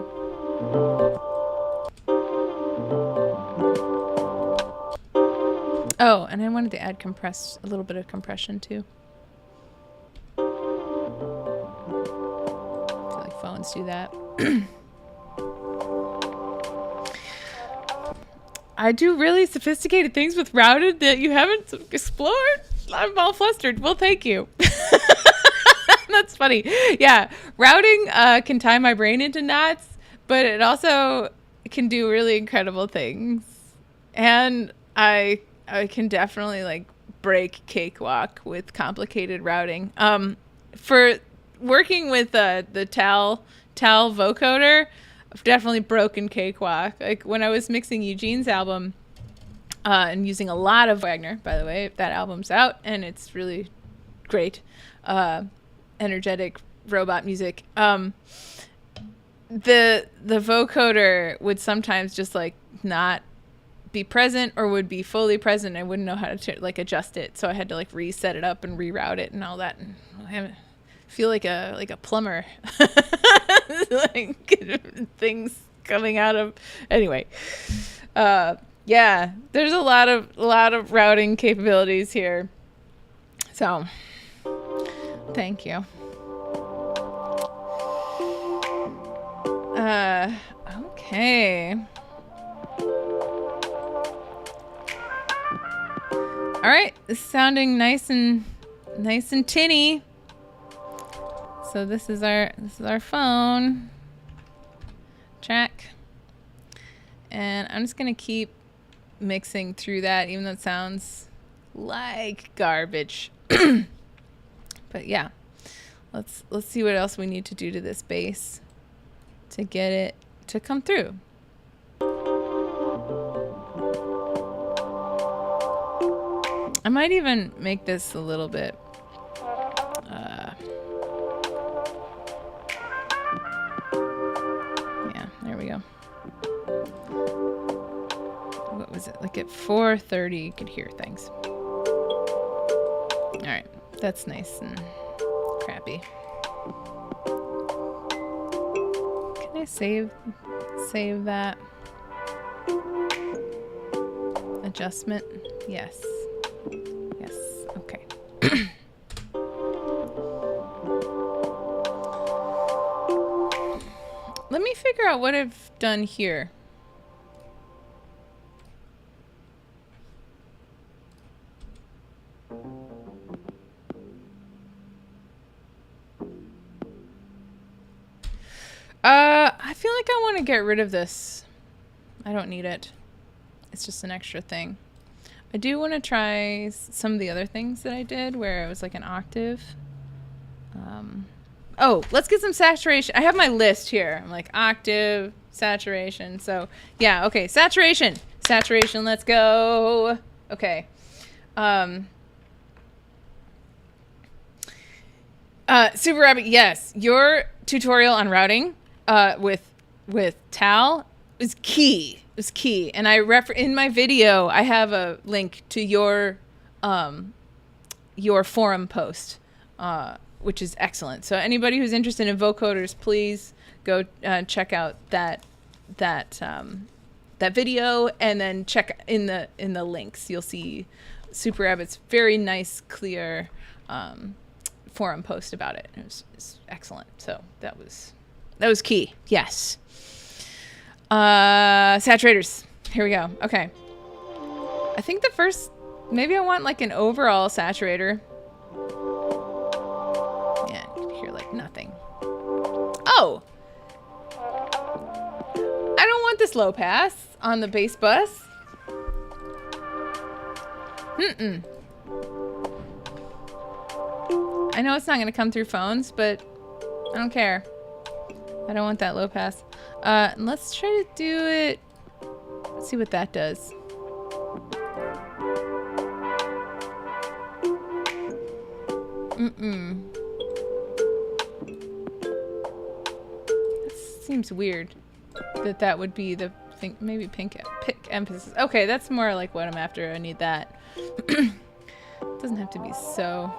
Oh, and I wanted to add a little bit of compression too. Phones do that. I do really sophisticated things with routed that you haven't explored. I'm all flustered. Well, thank you. That's funny. Yeah, routing can tie my brain into knots, but it also can do really incredible things. And I can definitely like break Cakewalk with complicated routing. For working with the Tal vocoder, I've definitely broken Cakewalk. Like when I was mixing Eugene's album, and using a lot of Wagner, by the way, that album's out and it's really great, energetic robot music. The vocoder would sometimes just like not be present or would be fully present. I wouldn't know how to like adjust it, so I had to like reset it up and reroute it and all that. And I haven't feel like a plumber. Like things coming out of anyway. Yeah, there's a lot of routing capabilities here. So thank you. Okay. All right, this is sounding nice and tinny. So this is our phone track, and I'm just gonna keep mixing through that, even though it sounds like garbage. But yeah, let's see what else we need to do to this bass to get it to come through. I might even make this a little bit yeah, there we go. What was it? Like at 4:30 you could hear things. All right, that's nice and crappy. Can I save that adjustment? Yes. Okay. Let me figure out what I've done here. I feel like I want to get rid of this. I don't need it. It's just an extra thing. I do want to try some of the other things that I did where it was like an octave. Oh, let's get some saturation. I have my list here. I'm like octave, saturation. So yeah, okay, saturation, let's go. Okay. Super Rabbit, yes, your tutorial on routing with Tal is key. It was key, and in my video I have a link to your forum post, which is excellent. So anybody who's interested in vocoders, please go check out that video, and then check in the links. You'll see Super Rabbit's very nice, clear forum post about it. It's excellent. So that was key. Yes. Saturators. Here we go. Okay. I think maybe I want like an overall saturator. Yeah, you can hear like nothing. Oh! I don't want this low pass on the bass bus. I know it's not going to come through phones, but I don't care. I don't want that low pass. Let's try to do it. Let's see what that does. seems weird that would be the thing. Maybe pick emphasis. Okay, that's more like what I'm after. I need that. Doesn't have to be so.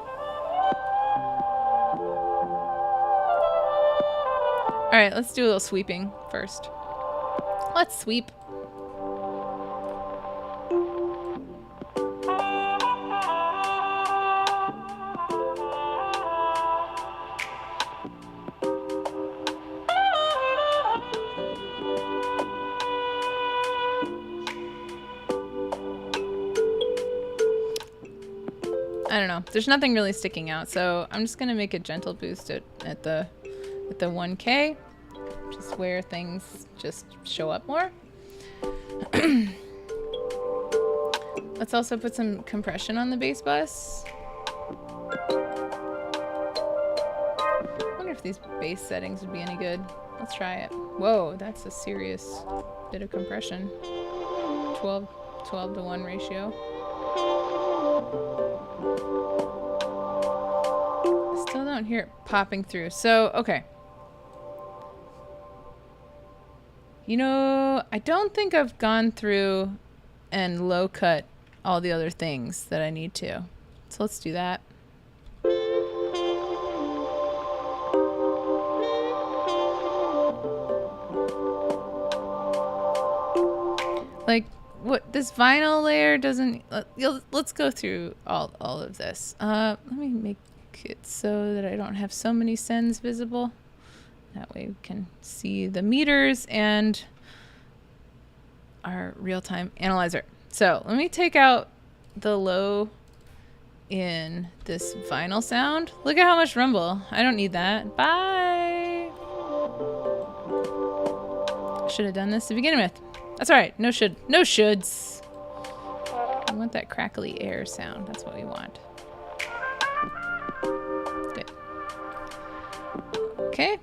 All right, let's do a little sweeping first. Let's sweep. I don't know. There's nothing really sticking out, so I'm just gonna make a gentle boost at the 1K, just where things just show up more. Let's also put some compression on the bass bus. I wonder if these bass settings would be any good. Let's try it. Whoa, that's a serious bit of compression. 12 to 1 ratio. Still don't hear it popping through. So, okay. You know, I don't think I've gone through and low cut all the other things that I need to. So let's do that. Like, what this vinyl layer doesn't. Let's go through all of this. Let me make it so that I don't have so many sends visible. That way we can see the meters and our real-time analyzer. So let me take out the low in this vinyl sound. Look at how much rumble. I don't need that. Bye. Should have done this to begin with. That's all right. No shoulds. I want that crackly air sound. That's what we want. Good. Okay.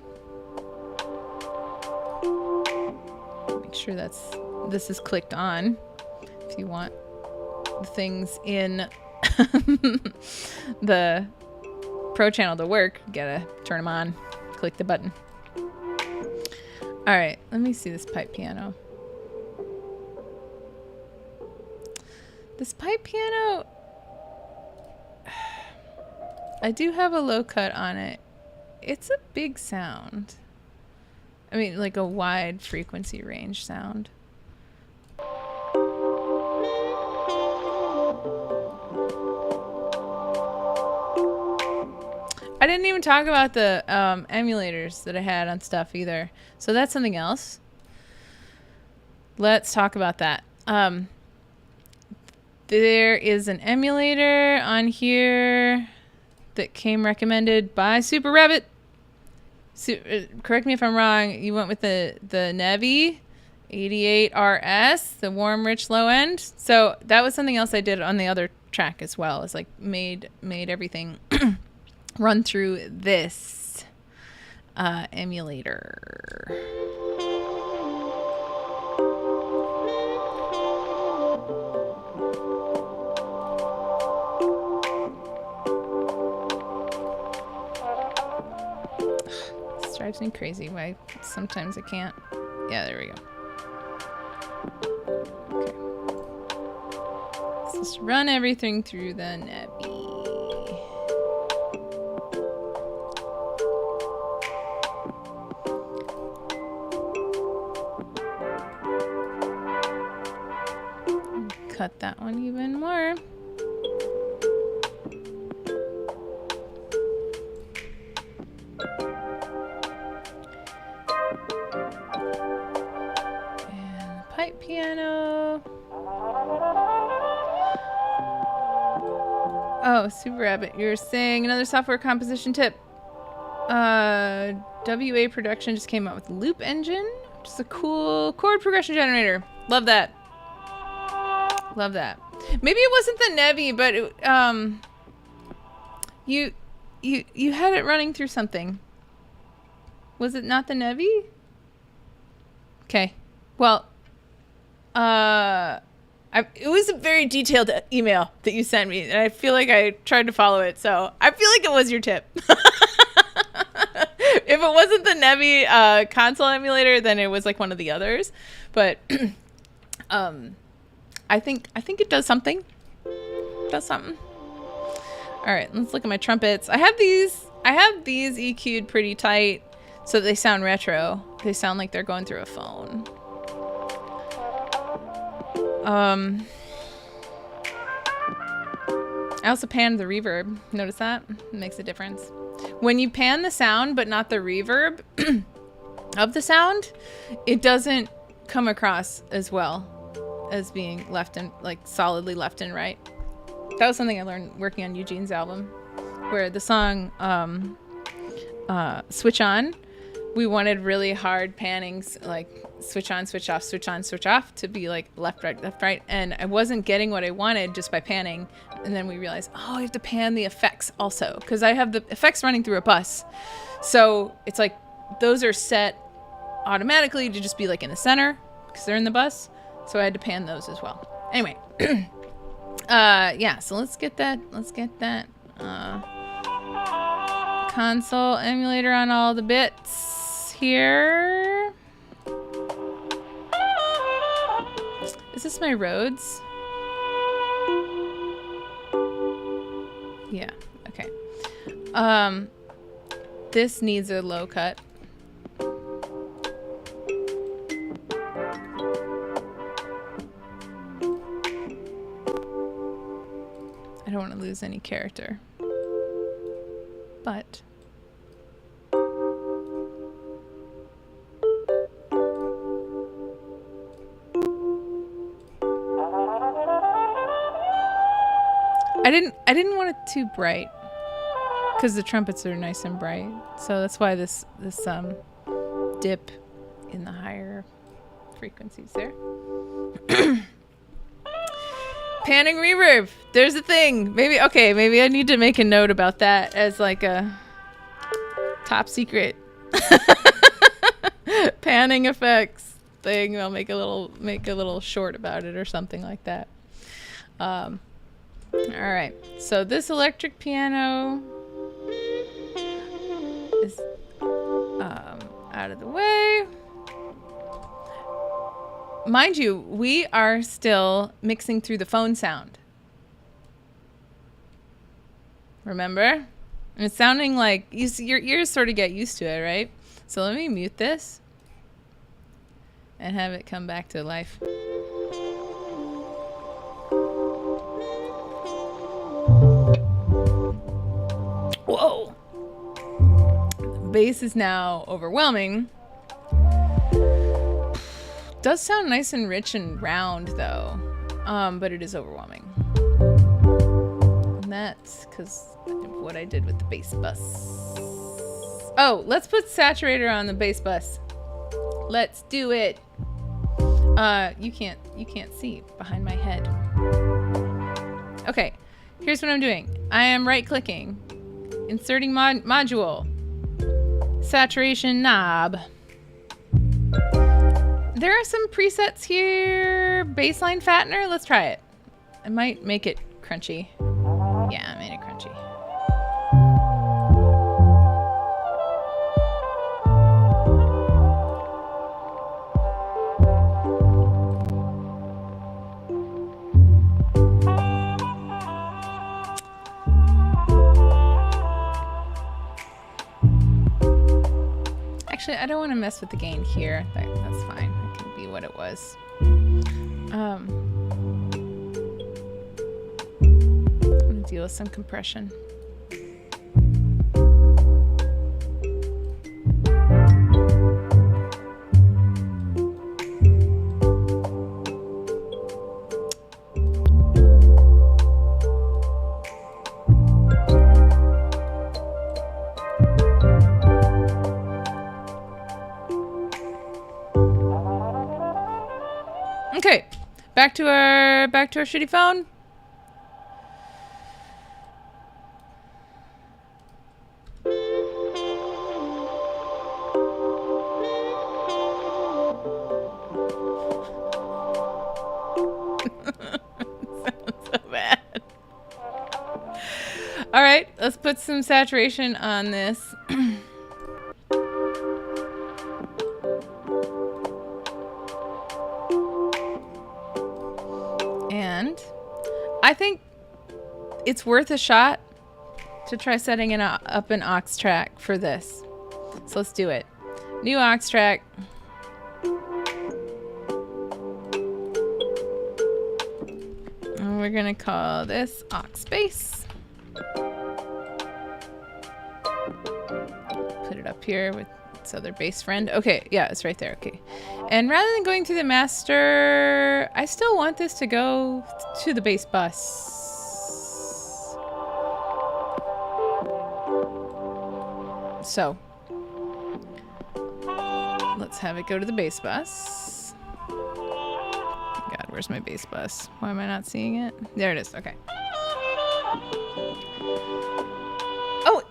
Make sure this is clicked on. If you want the things in the Pro channel to work, you gotta turn them on. Click the button. All right. Let me see this pipe piano. This pipe piano, I do have a low cut on it. It's a big sound. I mean, like a wide frequency range sound. I didn't even talk about the emulators that I had on stuff either. So that's something else. Let's talk about that. There is an emulator on here that came recommended by Super Rabbit. Correct me if I'm wrong. You went with the Nevi 88RS, the warm, rich, low end. So that was something else I did on the other track as well. It's like made everything run through this emulator. Drives me crazy. Why sometimes I can't. Yeah, there we go. Okay. Let's just run everything through the Nevi. Cut that one even more. Piano. Oh, Super Rabbit, you're saying another software composition tip. WA Production just came out with Loop Engine, which is a cool chord progression generator. Love that. Love that. Maybe it wasn't the Nevi, but it, you had it running through something. Was it not the Nevi? Okay. Well, it was a very detailed email that you sent me, and I feel like I tried to follow it, so I feel like it was your tip. If it wasn't the Nevi console emulator, then it was like one of the others. But I think it does something. Does something. All right, let's look at my trumpets. I have these EQ'd pretty tight so they sound retro. They sound like they're going through a phone. I also panned the reverb. Notice that? It makes a difference. When you pan the sound but not the reverb of the sound, it doesn't come across as well as being left and like solidly left and right. That was something I learned working on Eugene's album, where the song Switch On, we wanted really hard pannings, like switch on, switch off, switch on, switch off, to be like left, right. And I wasn't getting what I wanted just by panning. And then we realized, oh, I have to pan the effects also, because I have the effects running through a bus. So it's like those are set automatically to just be like in the center because they're in the bus. So I had to pan those as well. Anyway, yeah, so let's get that console emulator on all the bits here. Is this my Rhodes? Yeah, okay. This needs a low cut. I don't want to lose any character. But I didn't want it too bright because the trumpets are nice and bright. So that's why this dip in the higher frequencies there. Panning reverb. There's a thing. Maybe I need to make a note about that as like a top secret panning effects thing. I'll make a little short about it or something like that. All right. So this electric piano is out of the way. Mind you, we are still mixing through the phone sound. Remember? And it's sounding like your ears sort of get used to it, right? So let me mute this and have it come back to life. Whoa! The bass is now overwhelming. Does sound nice and rich and round though, but it is overwhelming. And that's because of what I did with the bass bus. Oh, let's put saturator on the bass bus. Let's do it. You can't see behind my head. Okay, here's what I'm doing. I am right clicking, inserting module, saturation knob. There are some presets here. Baseline fattener. Let's try it. I might make it crunchy. Yeah, I made it crunchy. Actually, I don't want to mess with the gain here. That's fine. It can be what it was. I'm gonna deal with some compression. Okay, back to our shitty phone. Sounds so bad. All right, let's put some saturation on this. it's worth a shot to try setting up an aux track for this. So let's do it. New aux track. And we're gonna call this aux bass. Put it up here with its other bass friend. Okay, yeah, it's right there. Okay. And rather than going through the master, I still want this to go to the bass bus. So let's have it go to the bass bus. God, where's my bass bus? Why am I not seeing it? There it is. Okay. Oh,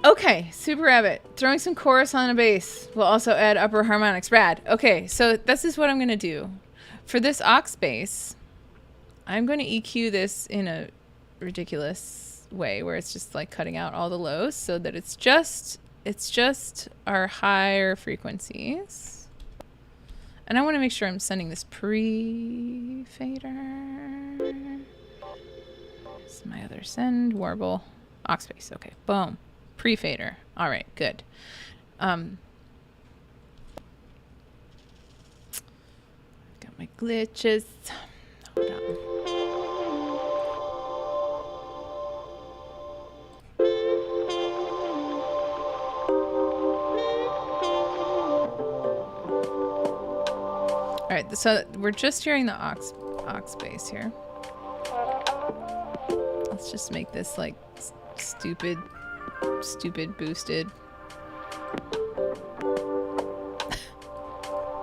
okay. Super Rabbit. Throwing some chorus on a bass will also add upper harmonics. Rad. Okay, so this is what I'm going to do. For this aux bass, I'm going to EQ this in a ridiculous way where it's just like cutting out all the lows so that it's just our higher frequencies. And I want to make sure I'm sending this pre-fader. This is my other send, warble, aux bass. Okay, boom. Pre-fader. All right, good. Got my glitches. Hold on. All right, so we're just hearing the aux bass here. Let's just make this like stupid boosted.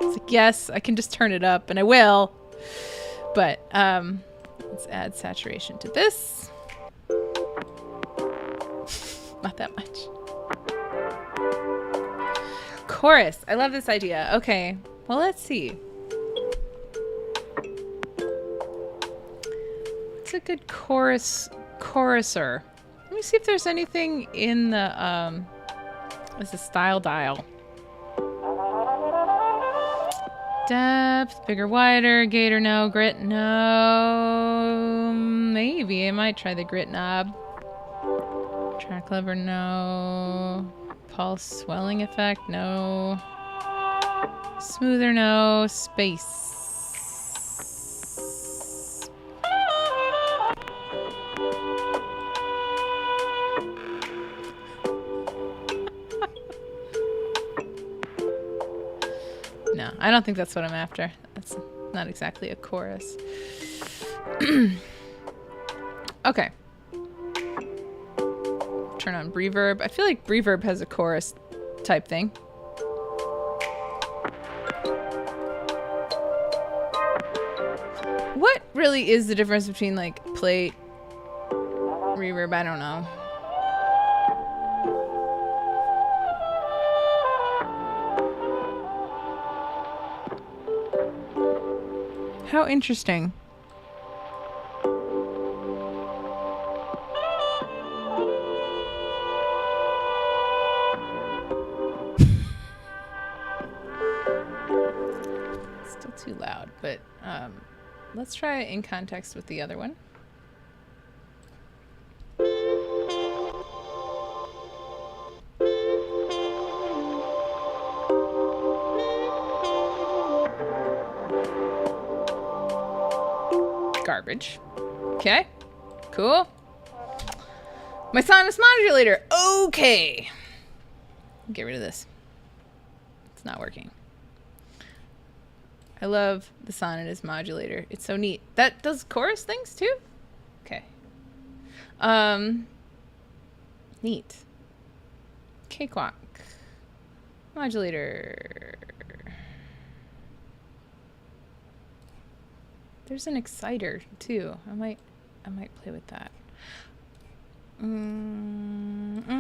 It's like, yes, I can just turn it up, and I will. But let's add saturation to this. Not that much. Chorus. I love this idea. Okay, well, let's see. What's a good choruser? Let me see if there's anything in the as a style dial. Depth, bigger, wider, gator, no, grit, no. Maybe I might try the grit knob. Track lever, no. Pulse swelling effect, no. Smoother, no. Space. No, I don't think that's what I'm after. That's not exactly a chorus. Okay. Turn on reverb. I feel like reverb has a chorus type thing. What really is the difference between like plate, reverb? I don't know. How interesting. Still too loud, but let's try it in context with the other one. Garbage. Okay, cool. My sinus modulator. Okay. Get rid of this. It's not working. I love the sinus modulator. It's so neat. That does chorus things too? Okay. Neat. Cakewal. Modulator. There's an exciter too. I might play with that. Mm-hmm.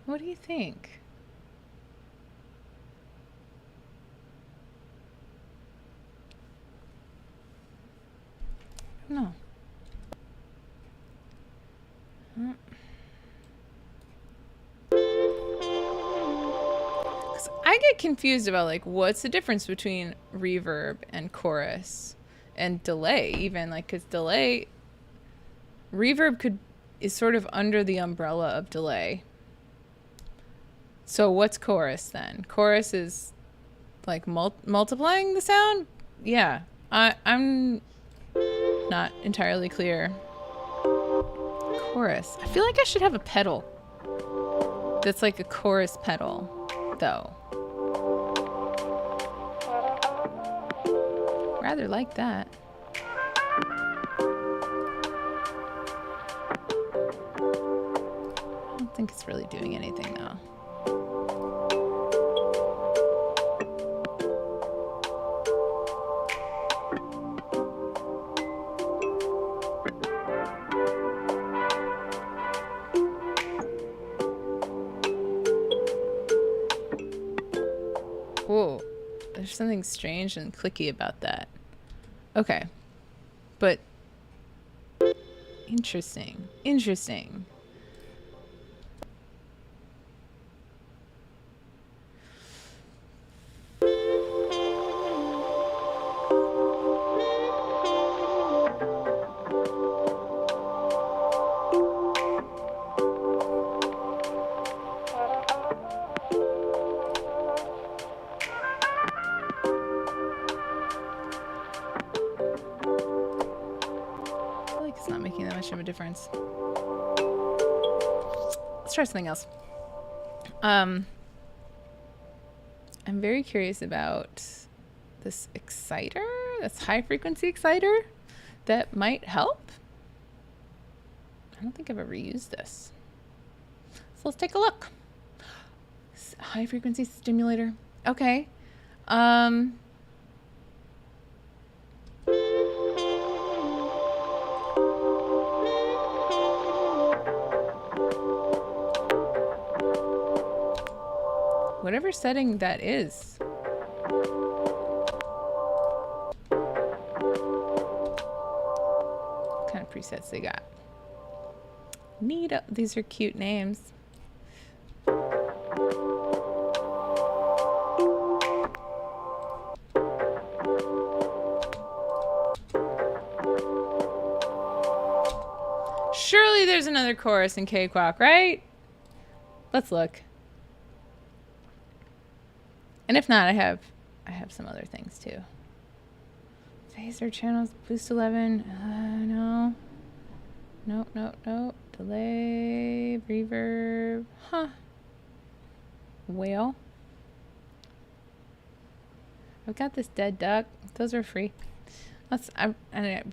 What do you think? No. 'Cause I get confused about like what's the difference between reverb and chorus and delay even, like, because delay, reverb is sort of under the umbrella of delay. So what's chorus then? Chorus is like multiplying the sound? Yeah, I'm not entirely clear. Chorus. I feel like I should have a pedal that's like a chorus pedal, though. Rather like that. I don't think it's really doing anything, though. Whoa, there's something strange and clicky about that. Okay, but interesting. It's not making that much of a difference. Let's try something else. I'm very curious about this exciter, this high frequency exciter that might help. I don't think I've ever used this. So let's take a look. High frequency stimulator. Okay. Whatever setting that is. What kind of presets they got? Neat. These are cute names. Surely there's another chorus in Cakewal, right? Let's look. And if not, I have some other things too. Phaser channels, boost 11. No. Nope. Delay, reverb. Huh. Well, I've got this dead duck. Those are free. I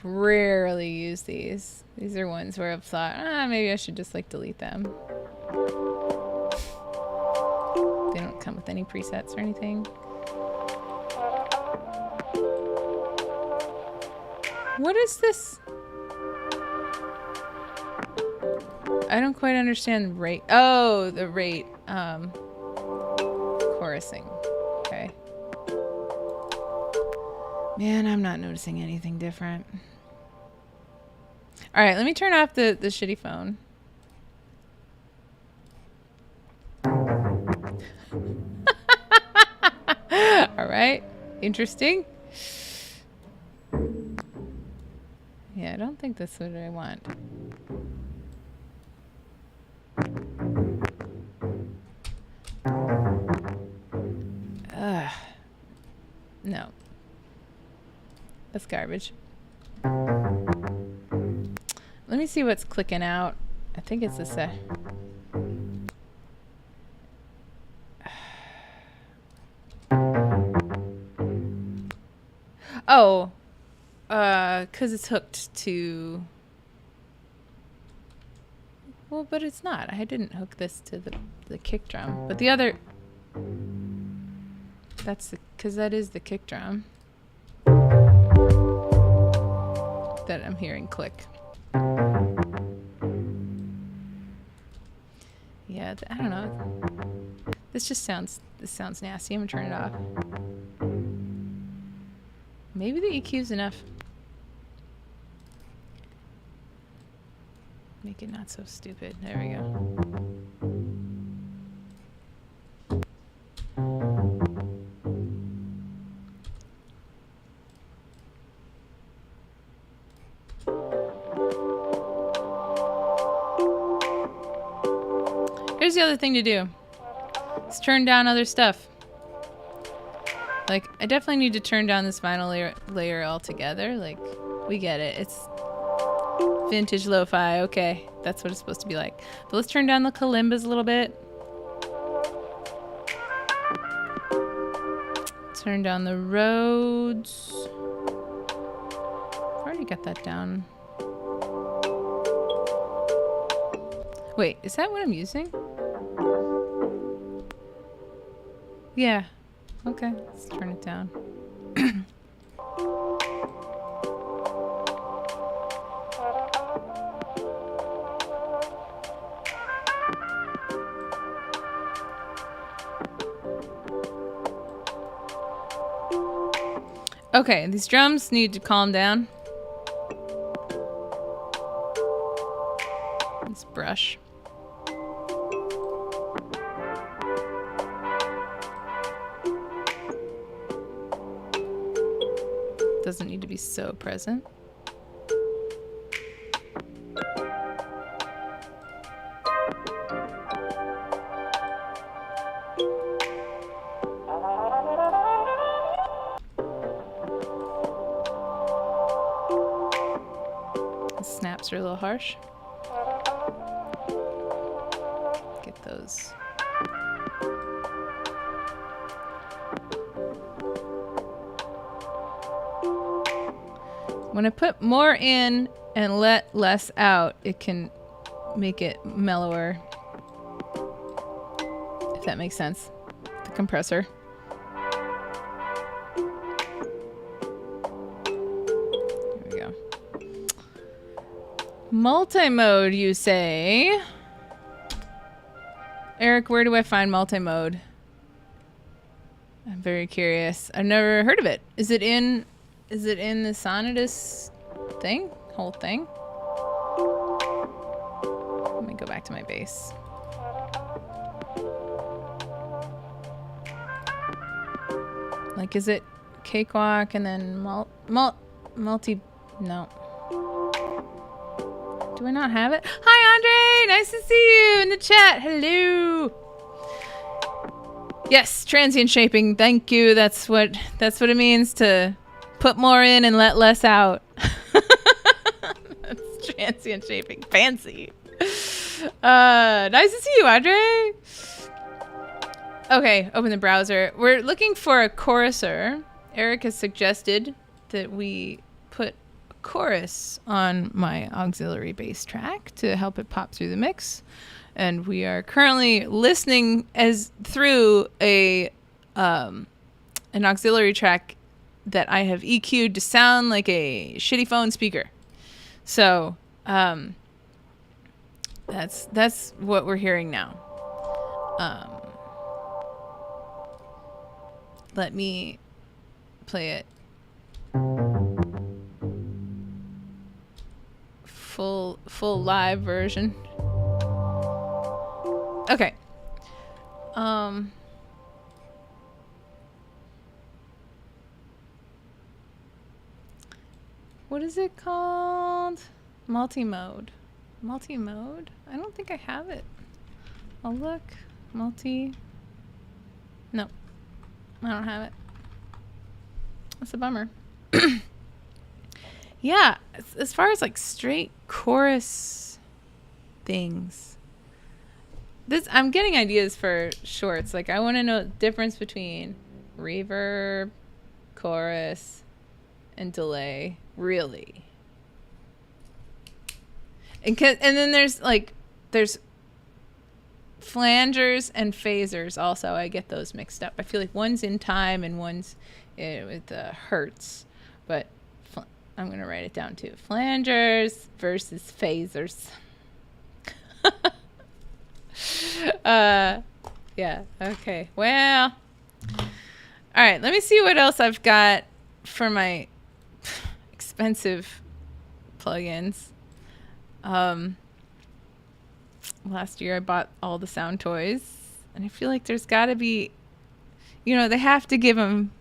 rarely use these. These are ones where I've thought, maybe I should just like delete them. They don't come with any presets or anything. What is this? I don't quite understand rate. Oh, the rate. Chorusing. Okay. Man, I'm not noticing anything different. All right, let me turn off the shitty phone. All right, interesting. Yeah, I don't think that's what I want. No. That's garbage. Let me see what's clicking out. I think it's this. Oh, because it's hooked to. Well, but it's not. I didn't hook this to the kick drum, but the other. That's because that is the kick drum that I'm hearing click. Yeah, I don't know. This sounds nasty. I'm gonna turn it off. Maybe the EQ's enough. Make Make it not so stupid. There we go. Here's the other thing to do. Let's turn down other stuff. Like, I definitely need to turn down this vinyl layer altogether. Like, we get it. It's vintage lo-fi. Okay, that's what it's supposed to be like. But let's turn down the kalimbas a little bit. Turn down the Rhodes. I've already got that down. Wait, is that what I'm using? Yeah. Okay, let's turn it down. Okay, these drums need to calm down. Let's brush. Doesn't need to be so present. The snaps are a little harsh. Get those. When I put more in and let less out, it can make it mellower. If that makes sense. The compressor. There we go. Multi-mode, you say? Eric, where do I find multi-mode? I'm very curious. I've never heard of it. Is it in the Sonitus thing? Whole thing? Let me go back to my bass. Like, is it Cakewalk and then multi... No. Do I not have it? Hi, Andre! Nice to see you in the chat. Hello! Yes, transient shaping. Thank you. That's what it means to put more in and let less out. That's transient shaping. Fancy. Nice to see you, Andre. Okay, open the browser. We're looking for a choruser. Eric has suggested that we put a chorus on my auxiliary bass track to help it pop through the mix. And we are currently listening through an auxiliary track that I have EQ'd to sound like a shitty phone speaker. So that's what we're hearing now. Let me play it full live version. Okay. What is it called? Multi-mode. Multi-mode? I don't think I have it. I'll look. No, I don't have it. That's a bummer. Yeah, as far as like straight chorus things, I'm getting ideas for shorts. Like, I want to know the difference between reverb, chorus, and delay. Really. And then there's flangers and phasers also. I get those mixed up. I feel like one's in time and one's with hertz. But I'm going to write it down too. Flangers versus phasers. Yeah, okay. Well, all right, let me see what else I've got for my expensive plugins. last year I bought all the sound toys, and I feel like there's got to be, they have to give them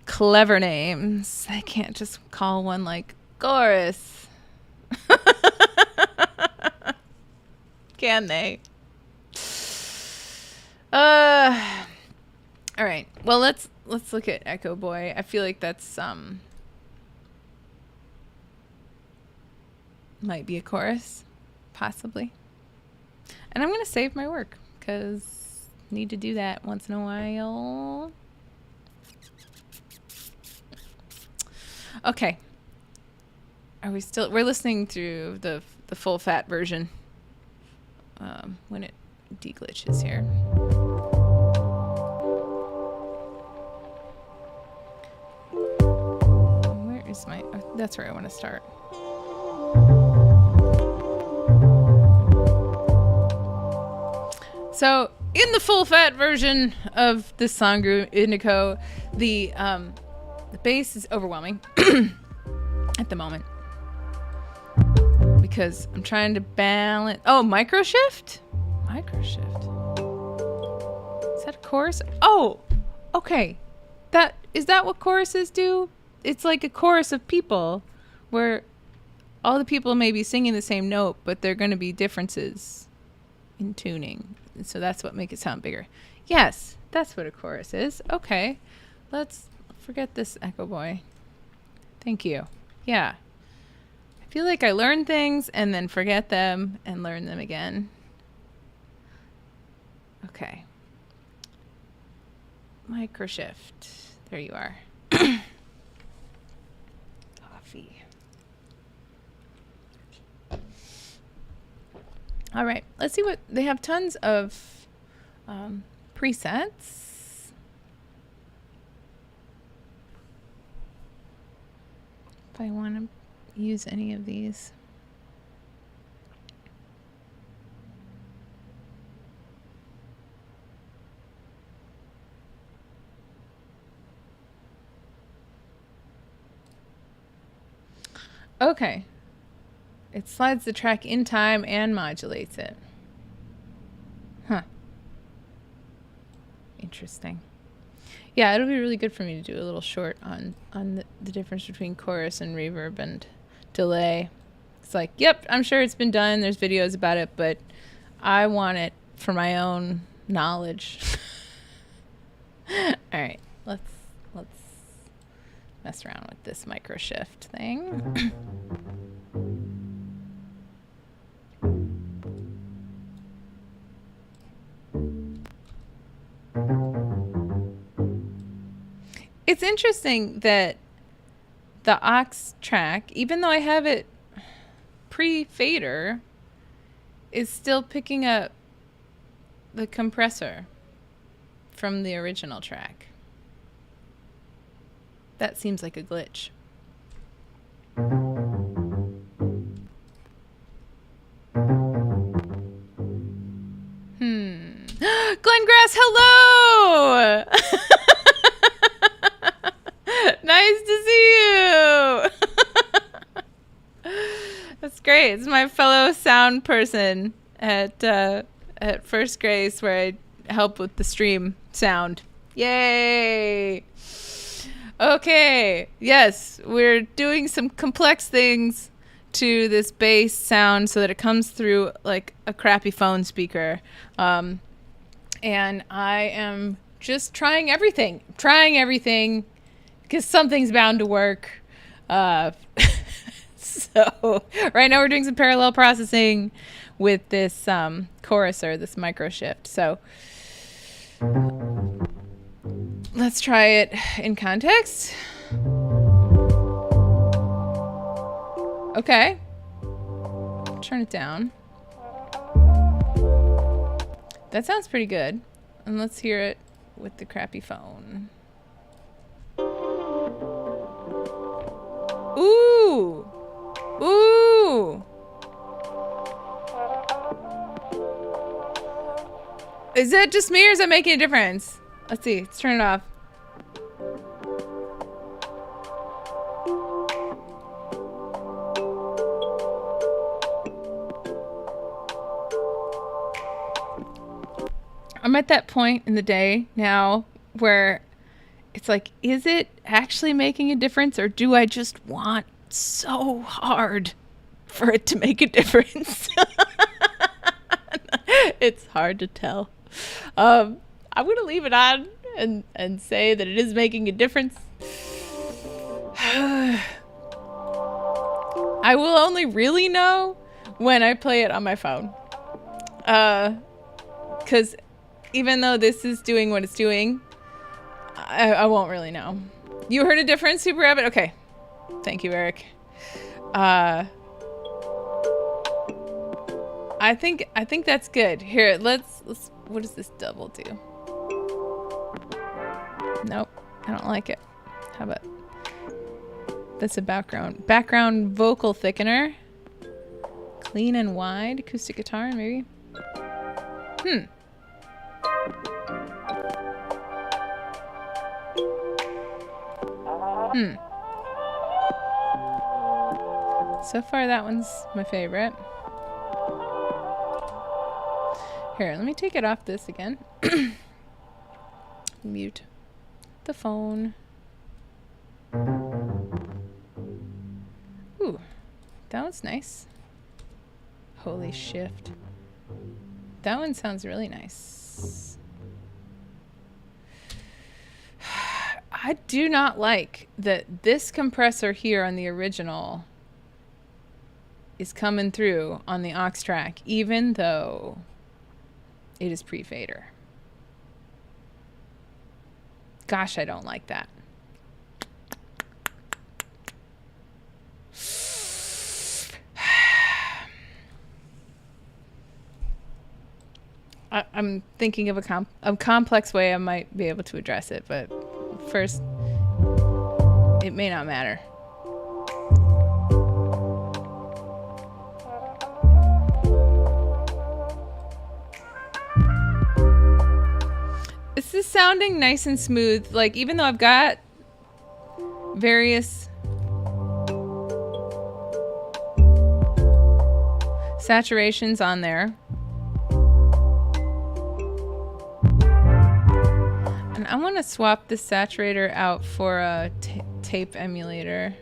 clever names. I can't just call one like Chorus. Can they? All right. Well, let's look at Echo Boy. I feel like that's might be a chorus, possibly. And I'm gonna save my work because need to do that once in a while. Okay. Are we still? We're listening through the full fat version. When it deglitches here. Where is my? Oh, that's where I want to start. So in the full fat version of this song group Indico, the bass is overwhelming at the moment because I'm trying to balance. Oh, micro shift. Is that a chorus? Oh, okay. Is that what choruses do? It's like a chorus of people where all the people may be singing the same note, but there are going to be differences in tuning. And so that's what makes it sound bigger. Yes, that's what a chorus is. Okay. Let's forget this Echo Boy. Thank you. Yeah. I feel like I learn things and then forget them and learn them again. Okay. Micro shift. There you are. Coffee. All right. Let's see what they have. Tons of presets. If I want to use any of these. Okay. It slides the track in time and modulates it. Huh. Interesting. Yeah, it'll be really good for me to do a little short on the difference between chorus and reverb and delay. It's like, yep, I'm sure it's been done. There's videos about it, but I want it for my own knowledge. All right, let's mess around with this micro shift thing. It's interesting that the aux track, even though I have it pre-fader, is still picking up the compressor from the original track. That seems like a glitch. Glengrass, hello! Nice to see you! That's great. It's my fellow sound person at First Grace, where I help with the stream sound. Yay! Okay, yes, we're doing some complex things to this bass sound so that it comes through like a crappy phone speaker. And I am just trying everything because something's bound to work. So right now we're doing some parallel processing with this chorus or this micro shift. So let's try it in context. Okay. Turn it down. That sounds pretty good. And let's hear it with the crappy phone. Ooh. Ooh. Is that just me or is that making a difference? Let's see. Let's turn it off. I'm at that point in the day now where it's like, is it actually making a difference, or do I just want so hard for it to make a difference? It's hard to tell. I'm going to leave it on and say that it is making a difference. I will only really know when I play it on my phone. Because even though this is doing what it's doing, I won't really know. You heard a difference, Super Rabbit? Okay. Thank you, Eric. I think that's good. Here, let's what does this double do? Nope, I don't like it. How about that's a background vocal thickener. Clean and wide acoustic guitar, maybe. So far, that one's my favorite. Here, let me take it off this again. Mute the phone. Ooh, that one's nice. Holy shift. That one sounds really nice. I do not like that this compressor here on the original is coming through on the aux track, even though it is pre-fader. Gosh, I don't like that. I'm thinking of a complex way I might be able to address it, but first, it may not matter. This is sounding nice and smooth. Like, even though I've got various saturations on there, and I want to swap this saturator out for a tape emulator.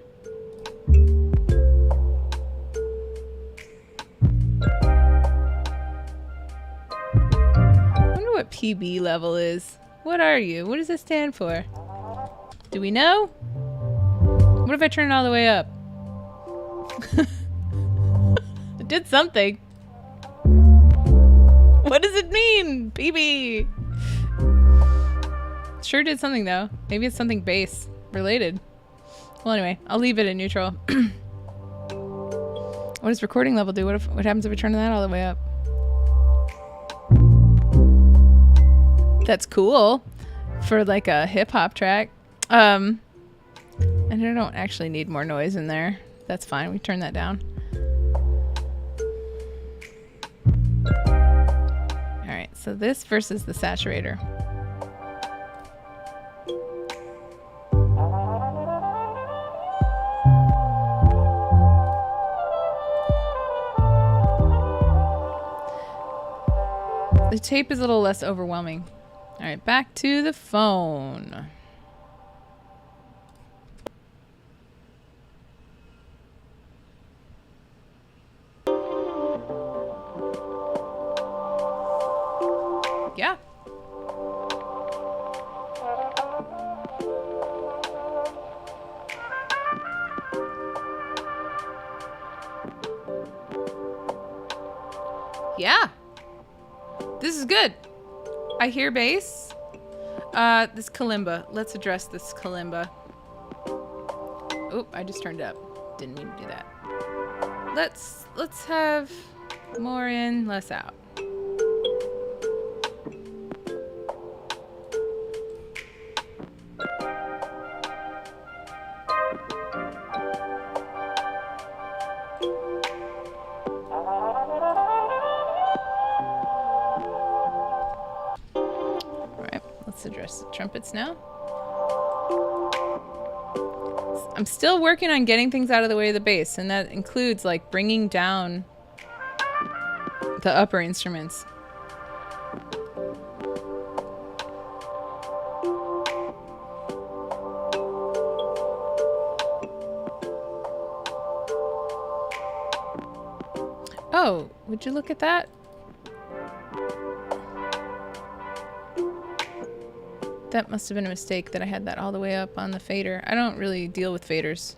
What PB level is. What are you? What does it stand for? Do we know? What if I turn it all the way up? It did something. What does it mean? PB. Sure did something though. Maybe it's something bass related. Well, anyway, I'll leave it at neutral. What does recording level do? What happens if I turn that all the way up? That's cool for like a hip hop track. And I don't actually need more noise in there. That's fine. We turn that down. All right. So this versus the saturator. The tape is a little less overwhelming. All right, back to the phone. Yeah. Yeah. This is good. I hear bass. This kalimba. Let's address this kalimba. Oop, I just turned it up. Didn't mean to do that. Let's have more in, less out. Address the trumpets now. I'm still working on getting things out of the way of the bass, and that includes like bringing down the upper instruments. Oh, would you look at that? That must have been a mistake that I had that all the way up on the fader. I don't really deal with faders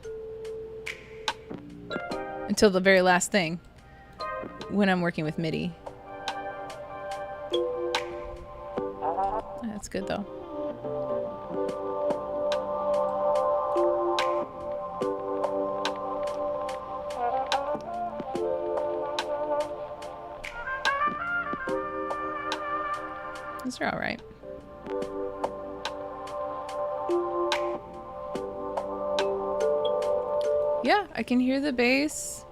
until the very last thing when I'm working with MIDI. That's good though. These are all right. Yeah, I can hear the bass.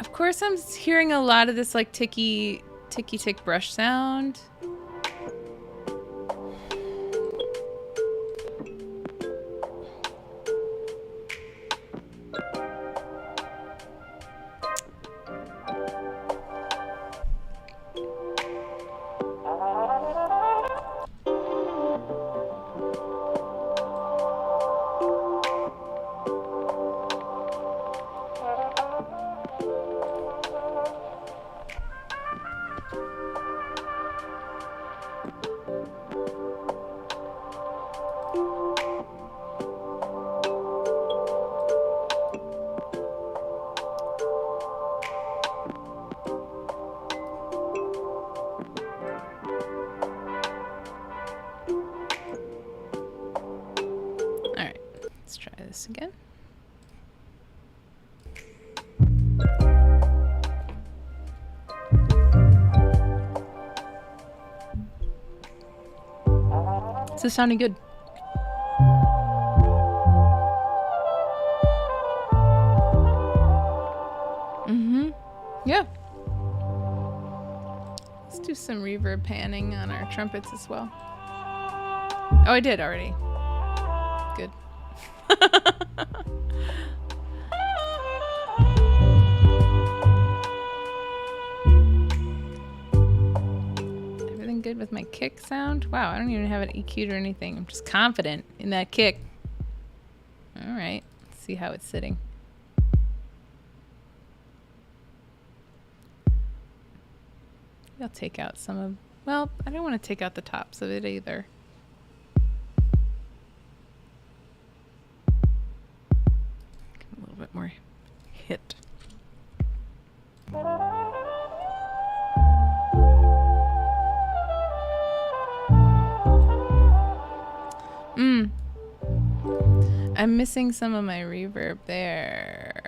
Of course, I'm hearing a lot of this like ticky tick brush sound. Again. This is sounding good. Yeah. Let's do some reverb panning on our trumpets as well. Oh, I did already. Good. Everything good with my kick sound? Wow, I don't even have it EQ'd or anything. I'm just confident in that kick. All right, let's see how it's sitting. I'll take out some of, well, I don't want to take out the tops of it either. A little bit more hit. I'm missing some of my reverb there.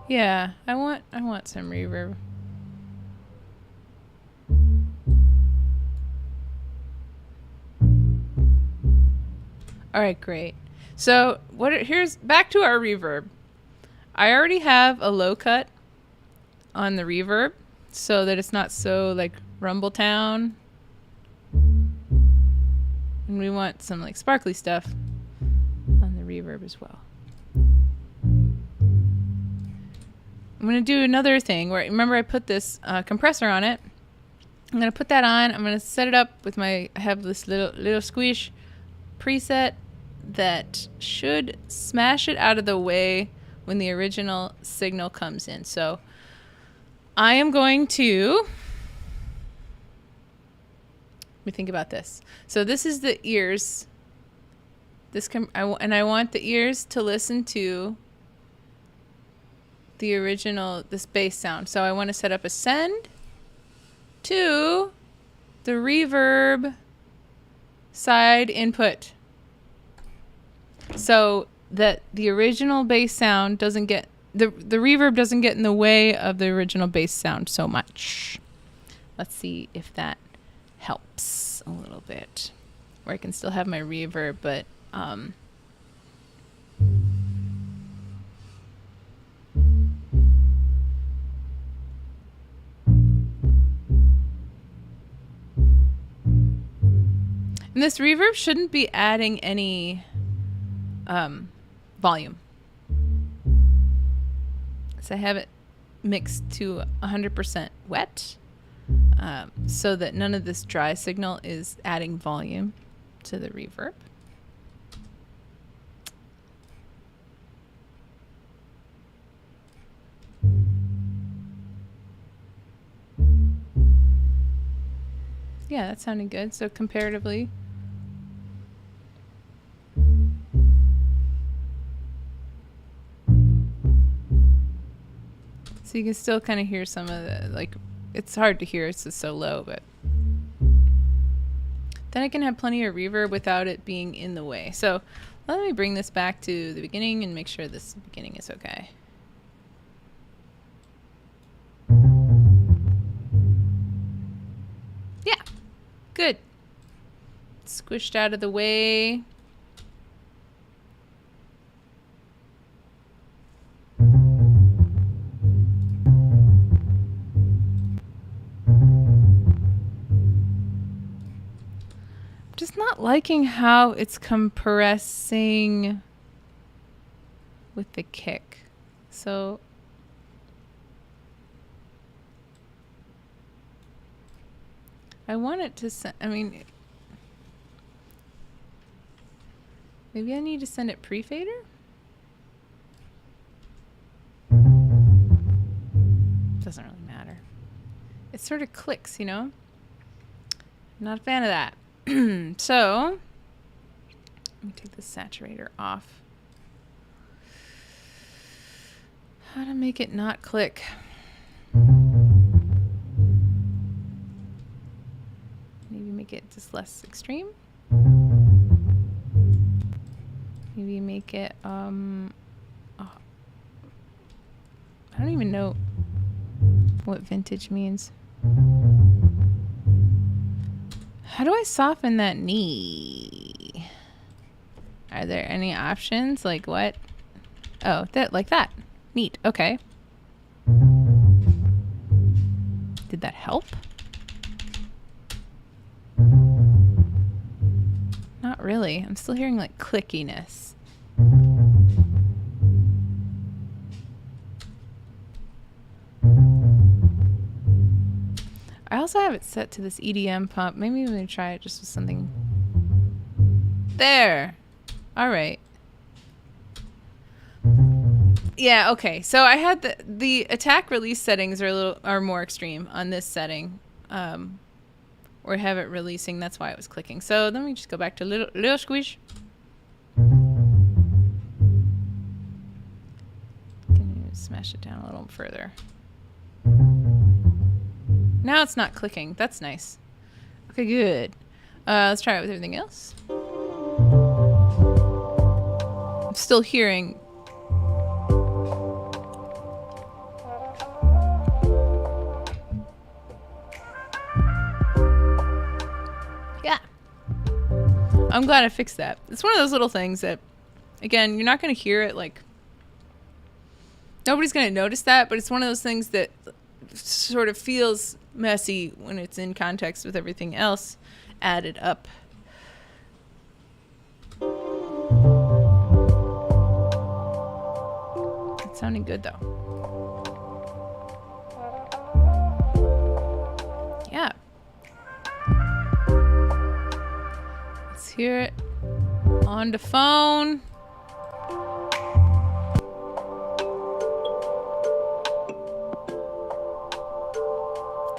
Yeah, I want some reverb. All right, great. So here's back to our reverb. I already have a low cut on the reverb so that it's not so like Rumble Town. And we want some like sparkly stuff on the reverb as well. I'm going to do another thing where, remember I put this compressor on it. I'm going to put that on. I'm going to set it up with I have this little squish preset that should smash it out of the way when the original signal comes in. So I am going to, let me think about this. So this is the ears. And I want the ears to listen to the original, this bass sound. So I want to set up a send to the reverb side input so that the original bass sound doesn't get, the reverb doesn't get in the way of the original bass sound so much. Let's see if that helps a little bit. Or I can still have my reverb, but and this reverb shouldn't be adding any volume. So I have it mixed to 100% wet, so that none of this dry signal is adding volume to the reverb. Yeah, that sounded good. So comparatively, so you can still kind of hear some of the, like, it's hard to hear, it's just so low, but then I can have plenty of reverb without it being in the way. So let me bring this back to the beginning and make sure this beginning is okay. Yeah, good. Squished out of the way. Just not liking how it's compressing with the kick. So I want it to send, I mean, maybe I need to send it pre-fader? Doesn't really matter. It sort of clicks, you know? Not a fan of that. So, let me take the saturator off. How to make it not click? Maybe make it just less extreme. Maybe make it, oh, I don't even know what vintage means. How do I soften that knee? Are there any options? Like what? Oh, that, like that. Neat. Okay. Did that help? Not really. I'm still hearing like clickiness. I also have it set to this EDM pump. Maybe I'm going to try it just with something. There. All right. Yeah, okay. So I had the attack release settings are more extreme on this setting. Or I have it releasing. That's why it was clicking. So let me just go back to little squish. Can you smash it down a little further? Now it's not clicking. That's nice. Okay, good. Let's try it with everything else. I'm still hearing. Yeah. I'm glad I fixed that. It's one of those little things that, again, you're not going to hear it like. Nobody's going to notice that, but it's one of those things that sort of feels messy when it's in context with everything else added up. It's sounding good though. Yeah. Let's hear it on the phone.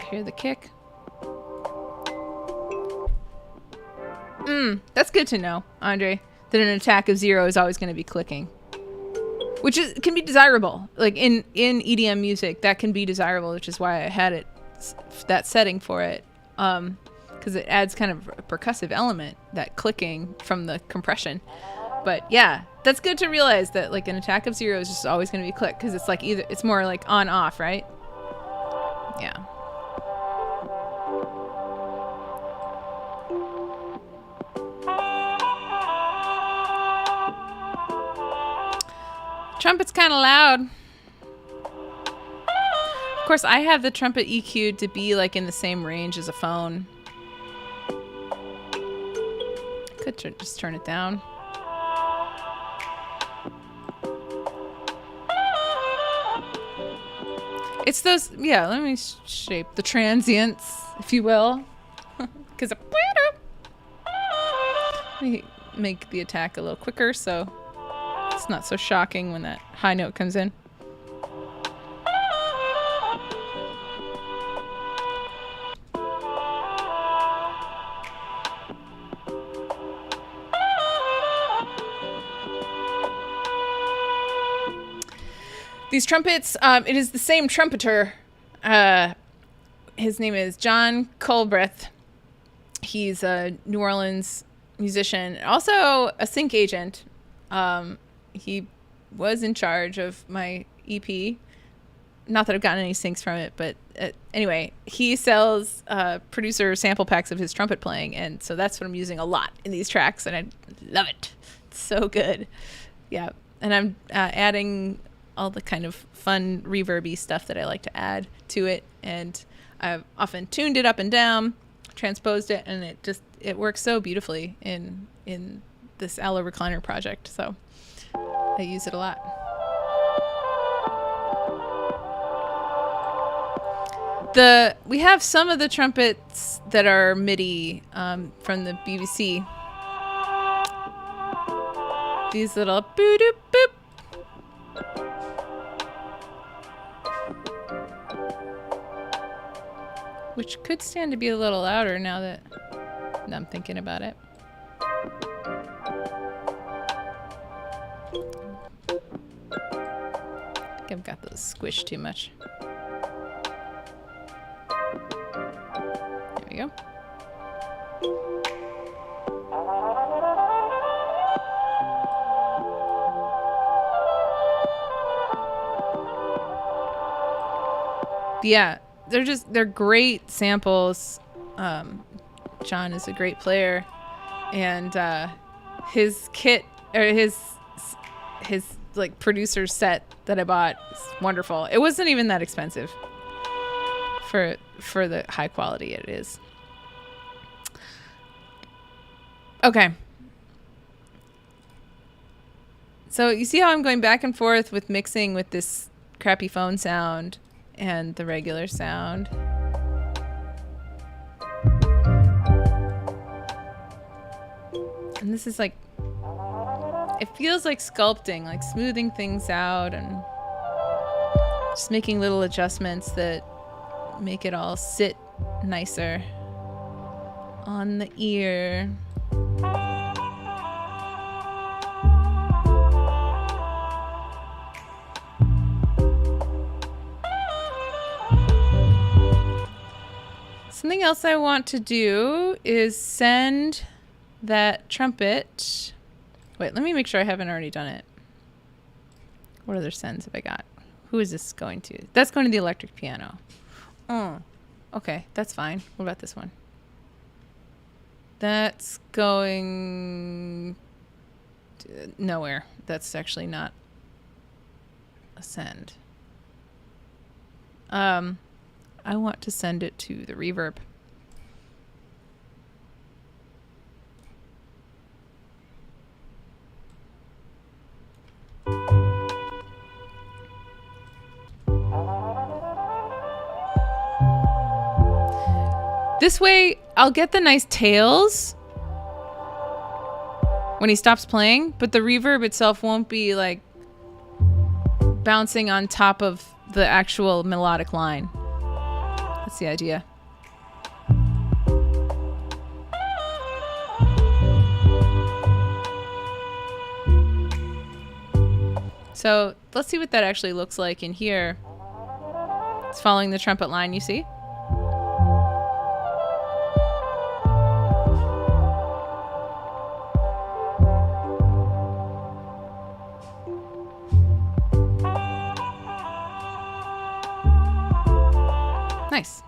Hear the kick. That's good to know, Andre, that an attack of 0 is always going to be clicking, which can be desirable. Like in EDM music, that can be desirable, which is why I had it that setting for it, because it adds kind of a percussive element, that clicking from the compression. But yeah, that's good to realize that like an attack of 0 is just always going to be click, because it's like either it's more like on off, right? Yeah. Trumpet's kind of loud. Of course, I have the trumpet EQ'd to be like in the same range as a phone. Could just turn it down. It's those, yeah, let me shape the transients, if you will. Because let me make the attack a little quicker so it's not so shocking when that high note comes in. These trumpets, it is the same trumpeter. His name is John Colbreth. He's a New Orleans musician, also a sync agent. He was in charge of my EP. Not that I've gotten any syncs from it, but anyway, he sells producer sample packs of his trumpet playing, and so that's what I'm using a lot in these tracks, and I love it. It's so good. Yeah, and I'm adding all the kind of fun reverby stuff that I like to add to it, and I've often tuned it up and down, transposed it, and it works so beautifully in this Allo Recliner project. So I use it a lot. We have some of the trumpets that are MIDI from the BBC. These little boop doop boop. Which could stand to be a little louder now that I'm thinking about it. I think I've got those squished too much. There we go. Yeah. They're great samples. John is a great player, and his kit or his like producer set that I bought is wonderful. It wasn't even that expensive for the high quality it is. Okay. So you see how I'm going back and forth with mixing with this crappy phone sound and the regular sound. And this is like, it feels like sculpting, like smoothing things out and just making little adjustments that make it all sit nicer on the ear. Something else I want to do is send that trumpet. Wait, let me make sure I haven't already done it. What other sends have I got? Who is this going to? That's going to the electric piano. Oh, okay, that's fine. What about this one? That's going nowhere. That's actually not a send. I want to send it to the reverb. This way, I'll get the nice tails when he stops playing, but the reverb itself won't be like bouncing on top of the actual melodic line. That's the idea. So let's see what that actually looks like in here. It's following the trumpet line, you see? Nice.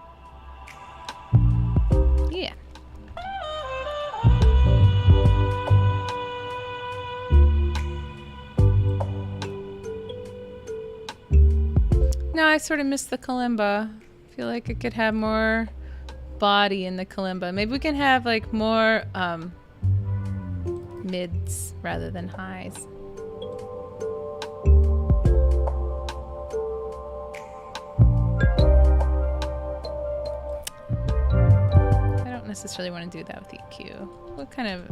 Yeah. No, I sort of miss the kalimba. I feel like it could have more body in the kalimba. Maybe we can have like more mids rather than highs. necessarily want to do that with EQ. What kind of...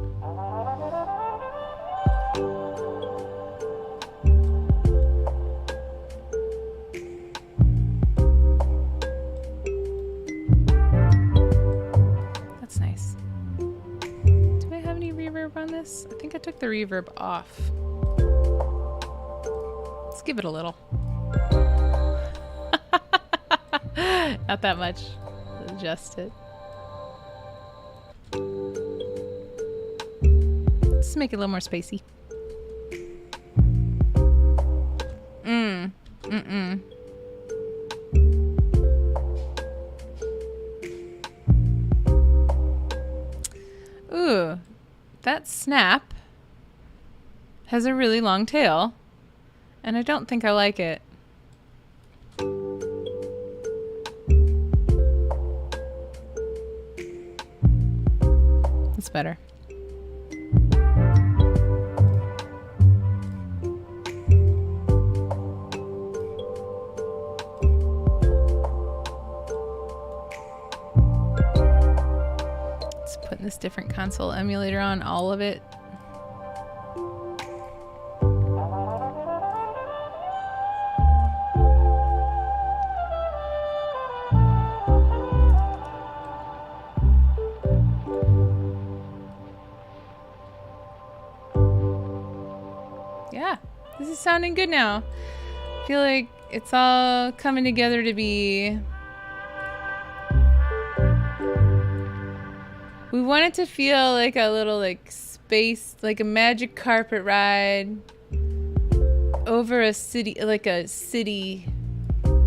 That's nice. Do I have any reverb on this? I think I took the reverb off. Let's give it a little. Not that much. Adjust it. Let's make it a little more spacey. Ooh, that snap has a really long tail, and I don't think I like it. It's better. Let's put this different console emulator on all of it. Yeah, this is sounding good now. I feel like it's all coming together to be... We want it to feel like a little like space, like a magic carpet ride over a city, like a city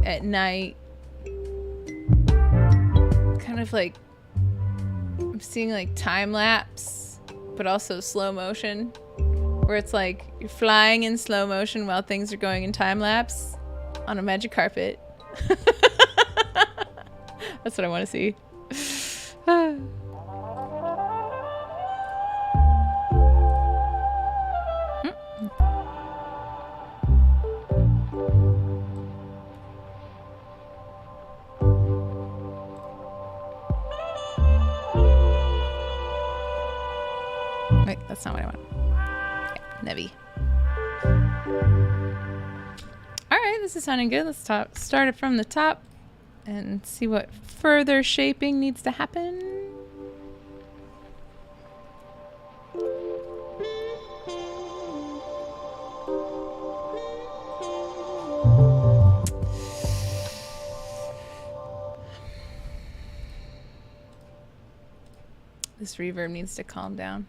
at night. Kind of like, I'm seeing like time lapse, but also slow motion. Where it's like you're flying in slow motion while things are going in time lapse on a magic carpet. That's what I want to see. Wait, that's not what I want. Nevi. Alright, this is sounding good. Let's start it from the top and see what further shaping needs to happen. This reverb needs to calm down.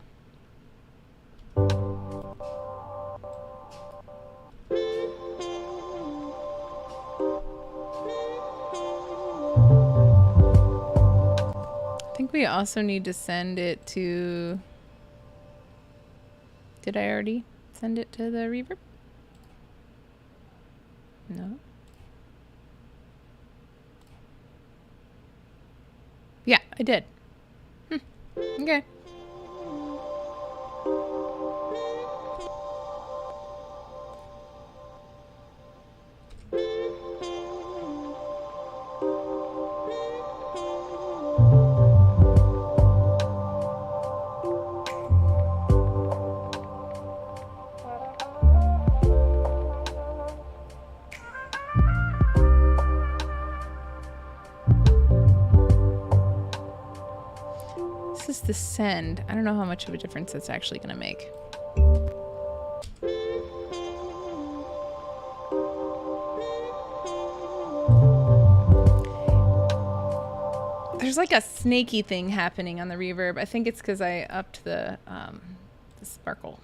I think we also need to send it to... Did I already send it to the reverb? No. Yeah, I did. Okay. This is the send. I don't know how much of a difference it's actually going to make. There's like a snaky thing happening on the reverb. I think it's because I upped the sparkle.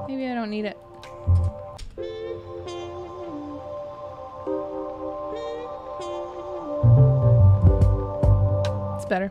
Maybe I don't need it. It's better.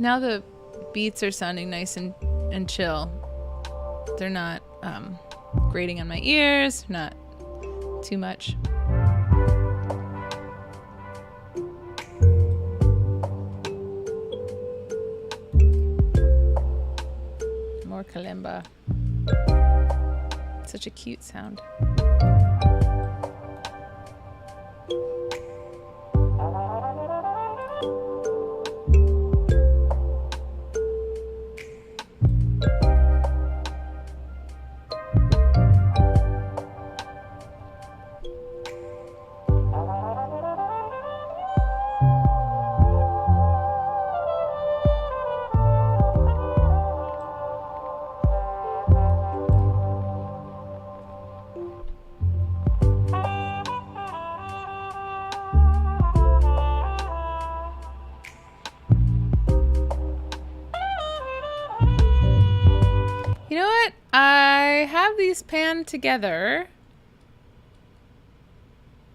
Now the beats are sounding nice and chill. They're not grating on my ears, not too much. More kalimba. Such a cute sound. You know what? I have these panned together.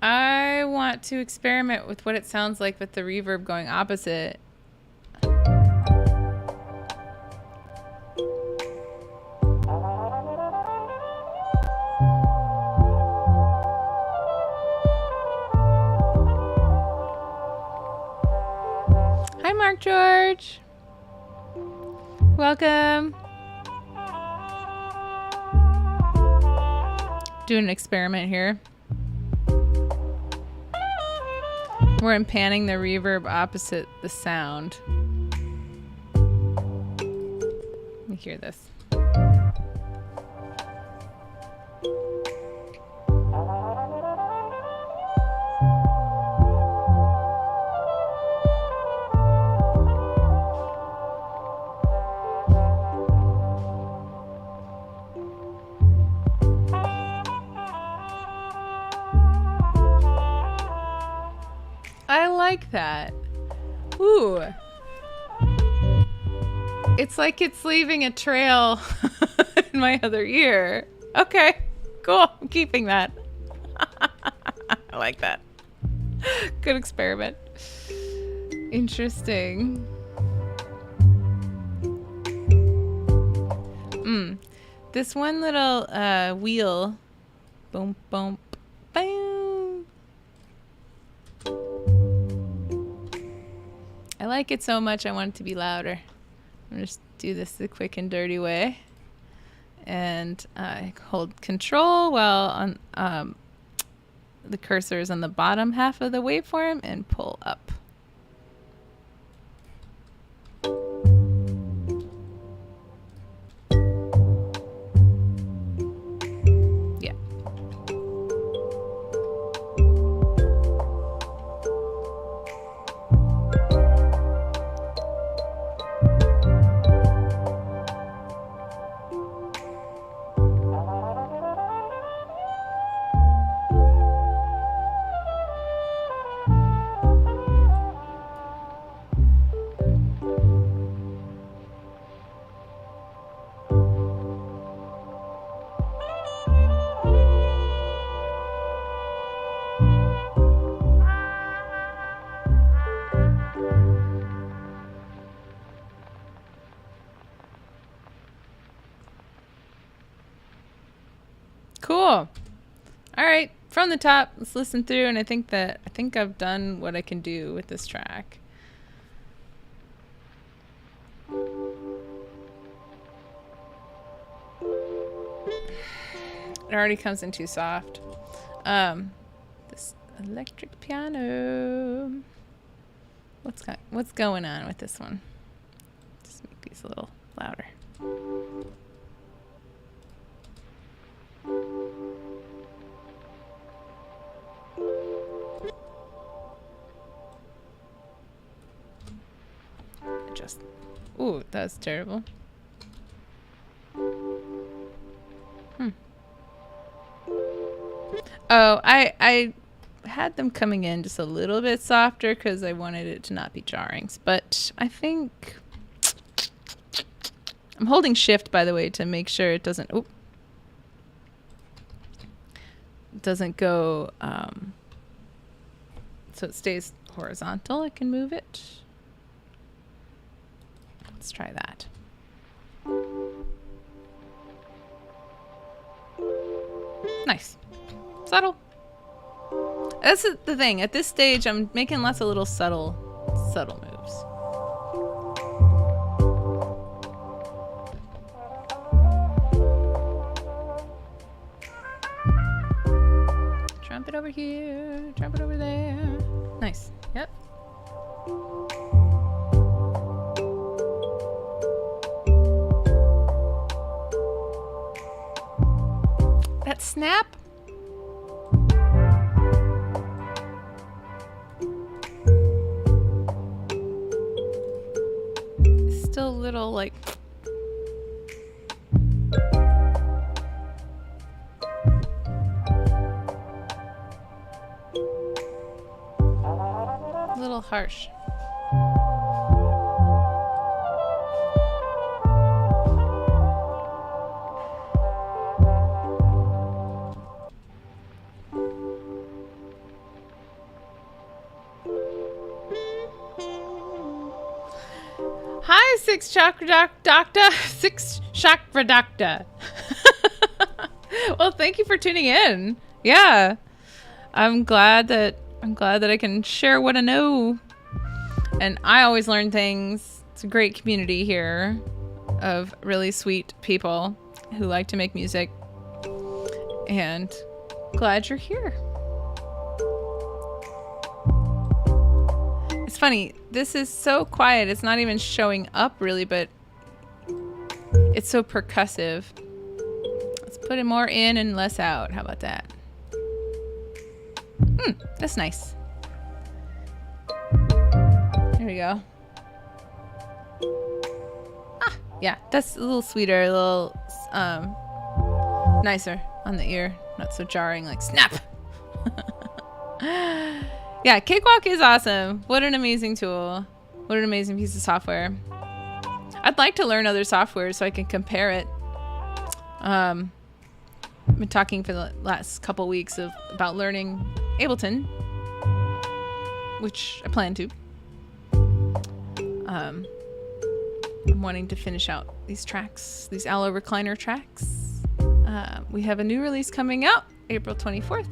I want to experiment with what it sounds like with the reverb going opposite. Hi, Mark George. Welcome. Doing an experiment here. Where I'm panning the reverb opposite the sound. Let me hear this. I like that. Ooh. It's like it's leaving a trail in my other ear. Okay, cool. I'm keeping that. I like that. Good experiment. Interesting. This one little wheel. Boom, boom, boom. I like it so much I want it to be louder. I'm just do this the quick and dirty way. And I hold control while on the cursor is on the bottom half of the waveform and pull up. Yeah. Cool. All right, from the top, let's listen through, and I think I've done what I can do with this track. It already comes in too soft. This electric piano. What's going on with this one? Just make these a little louder. Just, ooh, that's terrible. Oh, I had them coming in just a little bit softer because I wanted it to not be jarring. But I think I'm holding shift, by the way, to make sure it doesn't doesn't go so it stays horizontal. I can move it. Let's try that. Nice. Subtle. That's the thing. At this stage, I'm making lots of little subtle moves. Trumpet over here, trumpet over there. Nice. Yep. That snap. Still a little like. A little harsh. Hi, Six Chakra Doctor. Six Chakra Doctor. Well, thank you for tuning in. Yeah, I'm glad that I can share what I know, and I always learn things. It's a great community here of really sweet people who like to make music, and glad you're here. It's funny, this is so quiet, it's not even showing up really, but it's so percussive. Let's put it more in and less out. How about that? That's nice. There we go. Ah, yeah, that's a little sweeter, a little nicer on the ear. Not so jarring, like snap. Yeah, Cakewal is awesome. What an amazing tool. What an amazing piece of software. I'd like to learn other software so I can compare it. I've been talking for the last couple weeks about learning Ableton, which I plan to. I'm wanting to finish out these tracks, these Allo Recliner tracks. We have a new release coming out April 24th.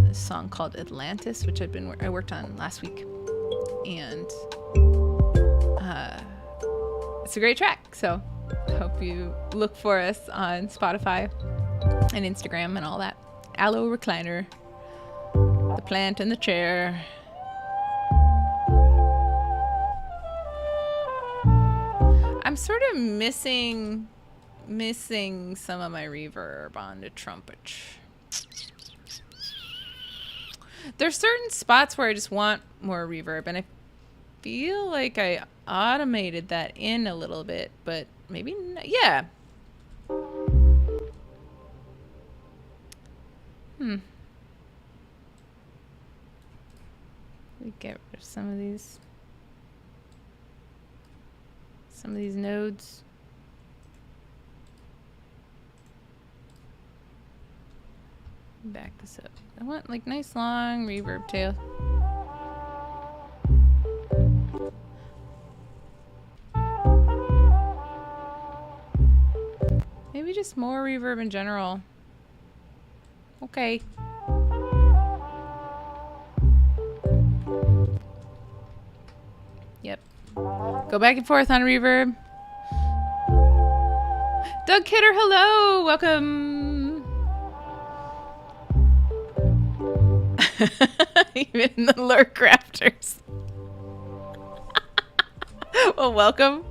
A song called Atlantis, which I worked on last week, and it's a great track. So hope you look for us on Spotify and Instagram and all that. Allo Recliner, the plant and the chair. I'm sort of missing some of my reverb on the trumpet. There's certain spots where I just want more reverb, and I feel like I automated that in a little bit, but maybe not. Yeah. We get rid of some of these nodes. Back this up. I want like nice long reverb tail. Maybe just more reverb in general. Okay. Yep. Go back and forth on reverb. Doug Kidder, hello! Welcome! Even the lurk rafters. Well, welcome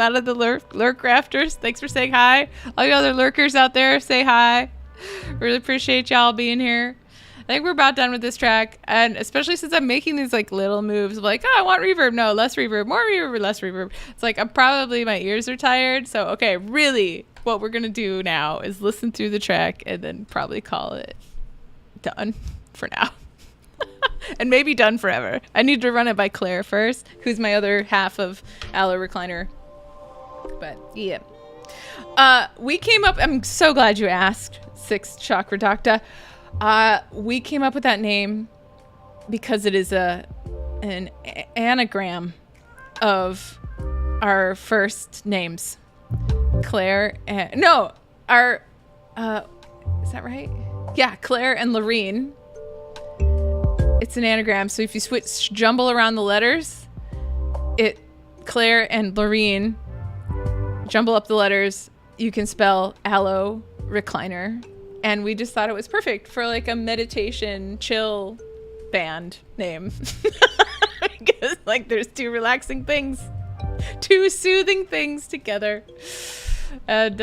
out of the lurk rafters. Thanks for saying hi. All you other lurkers out there, say hi. Really appreciate y'all being here. I think we're about done with this track, and especially since I'm making these like little moves of like, oh, I want reverb, no, less reverb, more reverb, less reverb. It's like my ears are tired. So okay, really, what we're gonna do now is listen through the track and then probably call it done for now. And maybe done forever. I need to run it by Claire first, who's my other half of Allo Recliner. But yeah. We came up, I'm so glad you asked, Six Chakra Doctor. We came up with that name because it is an anagram of our first names. Claire and... No, our... is that right? Yeah, Claire and Lorene. It's an anagram, so if you jumble around the letters, Claire and Lorene, jumble up the letters, you can spell aloe recliner. And we just thought it was perfect for like a meditation chill band name. Because like there's two relaxing things, two soothing things together. And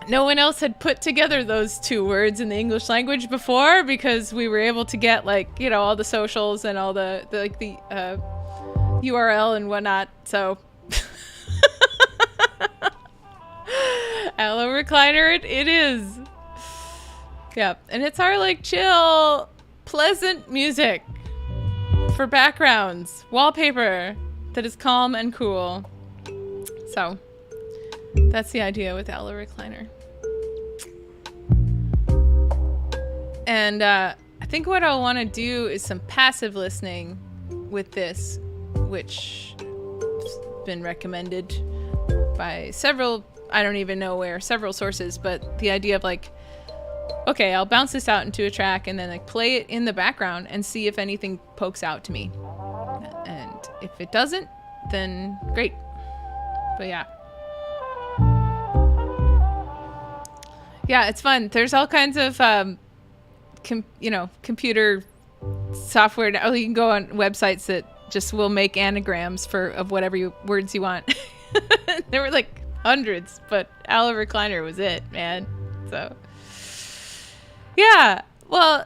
no one else had put together those two words in the English language before, because we were able to get like, you know, all the socials and all the URL and whatnot. So aloe recliner it is. Yeah, and it's our like chill, pleasant music for backgrounds, wallpaper that is calm and cool. So that's the idea with aloe recliner. And I think what I want to do is some passive listening with this, which has been recommended by several, I don't even know where, several sources, but the idea of like, okay, I'll bounce this out into a track and then like play it in the background and see if anything pokes out to me. And if it doesn't, then great. But yeah. Yeah, it's fun. There's all kinds of, computer software. Now you can go on websites that just will make anagrams of whatever words you want. There were like hundreds, but aloe recliner was it, man. So yeah, well,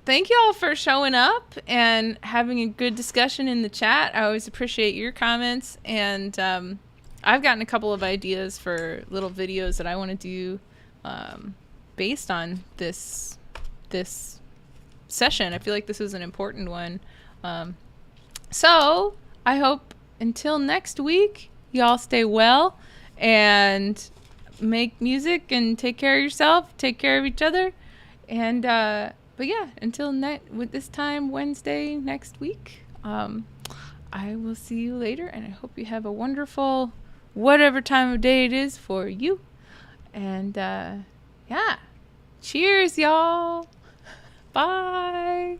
thank you all for showing up and having a good discussion in the chat. I always appreciate your comments, and I've gotten a couple of ideas for little videos that I want to do based on this session. I feel like this is an important one. So I hope until next week, y'all stay well and make music and take care of yourself, take care of each other. And, but yeah, until with this time Wednesday next week, I will see you later, and I hope you have a wonderful, whatever time of day it is for you. And, yeah, cheers, y'all. Bye.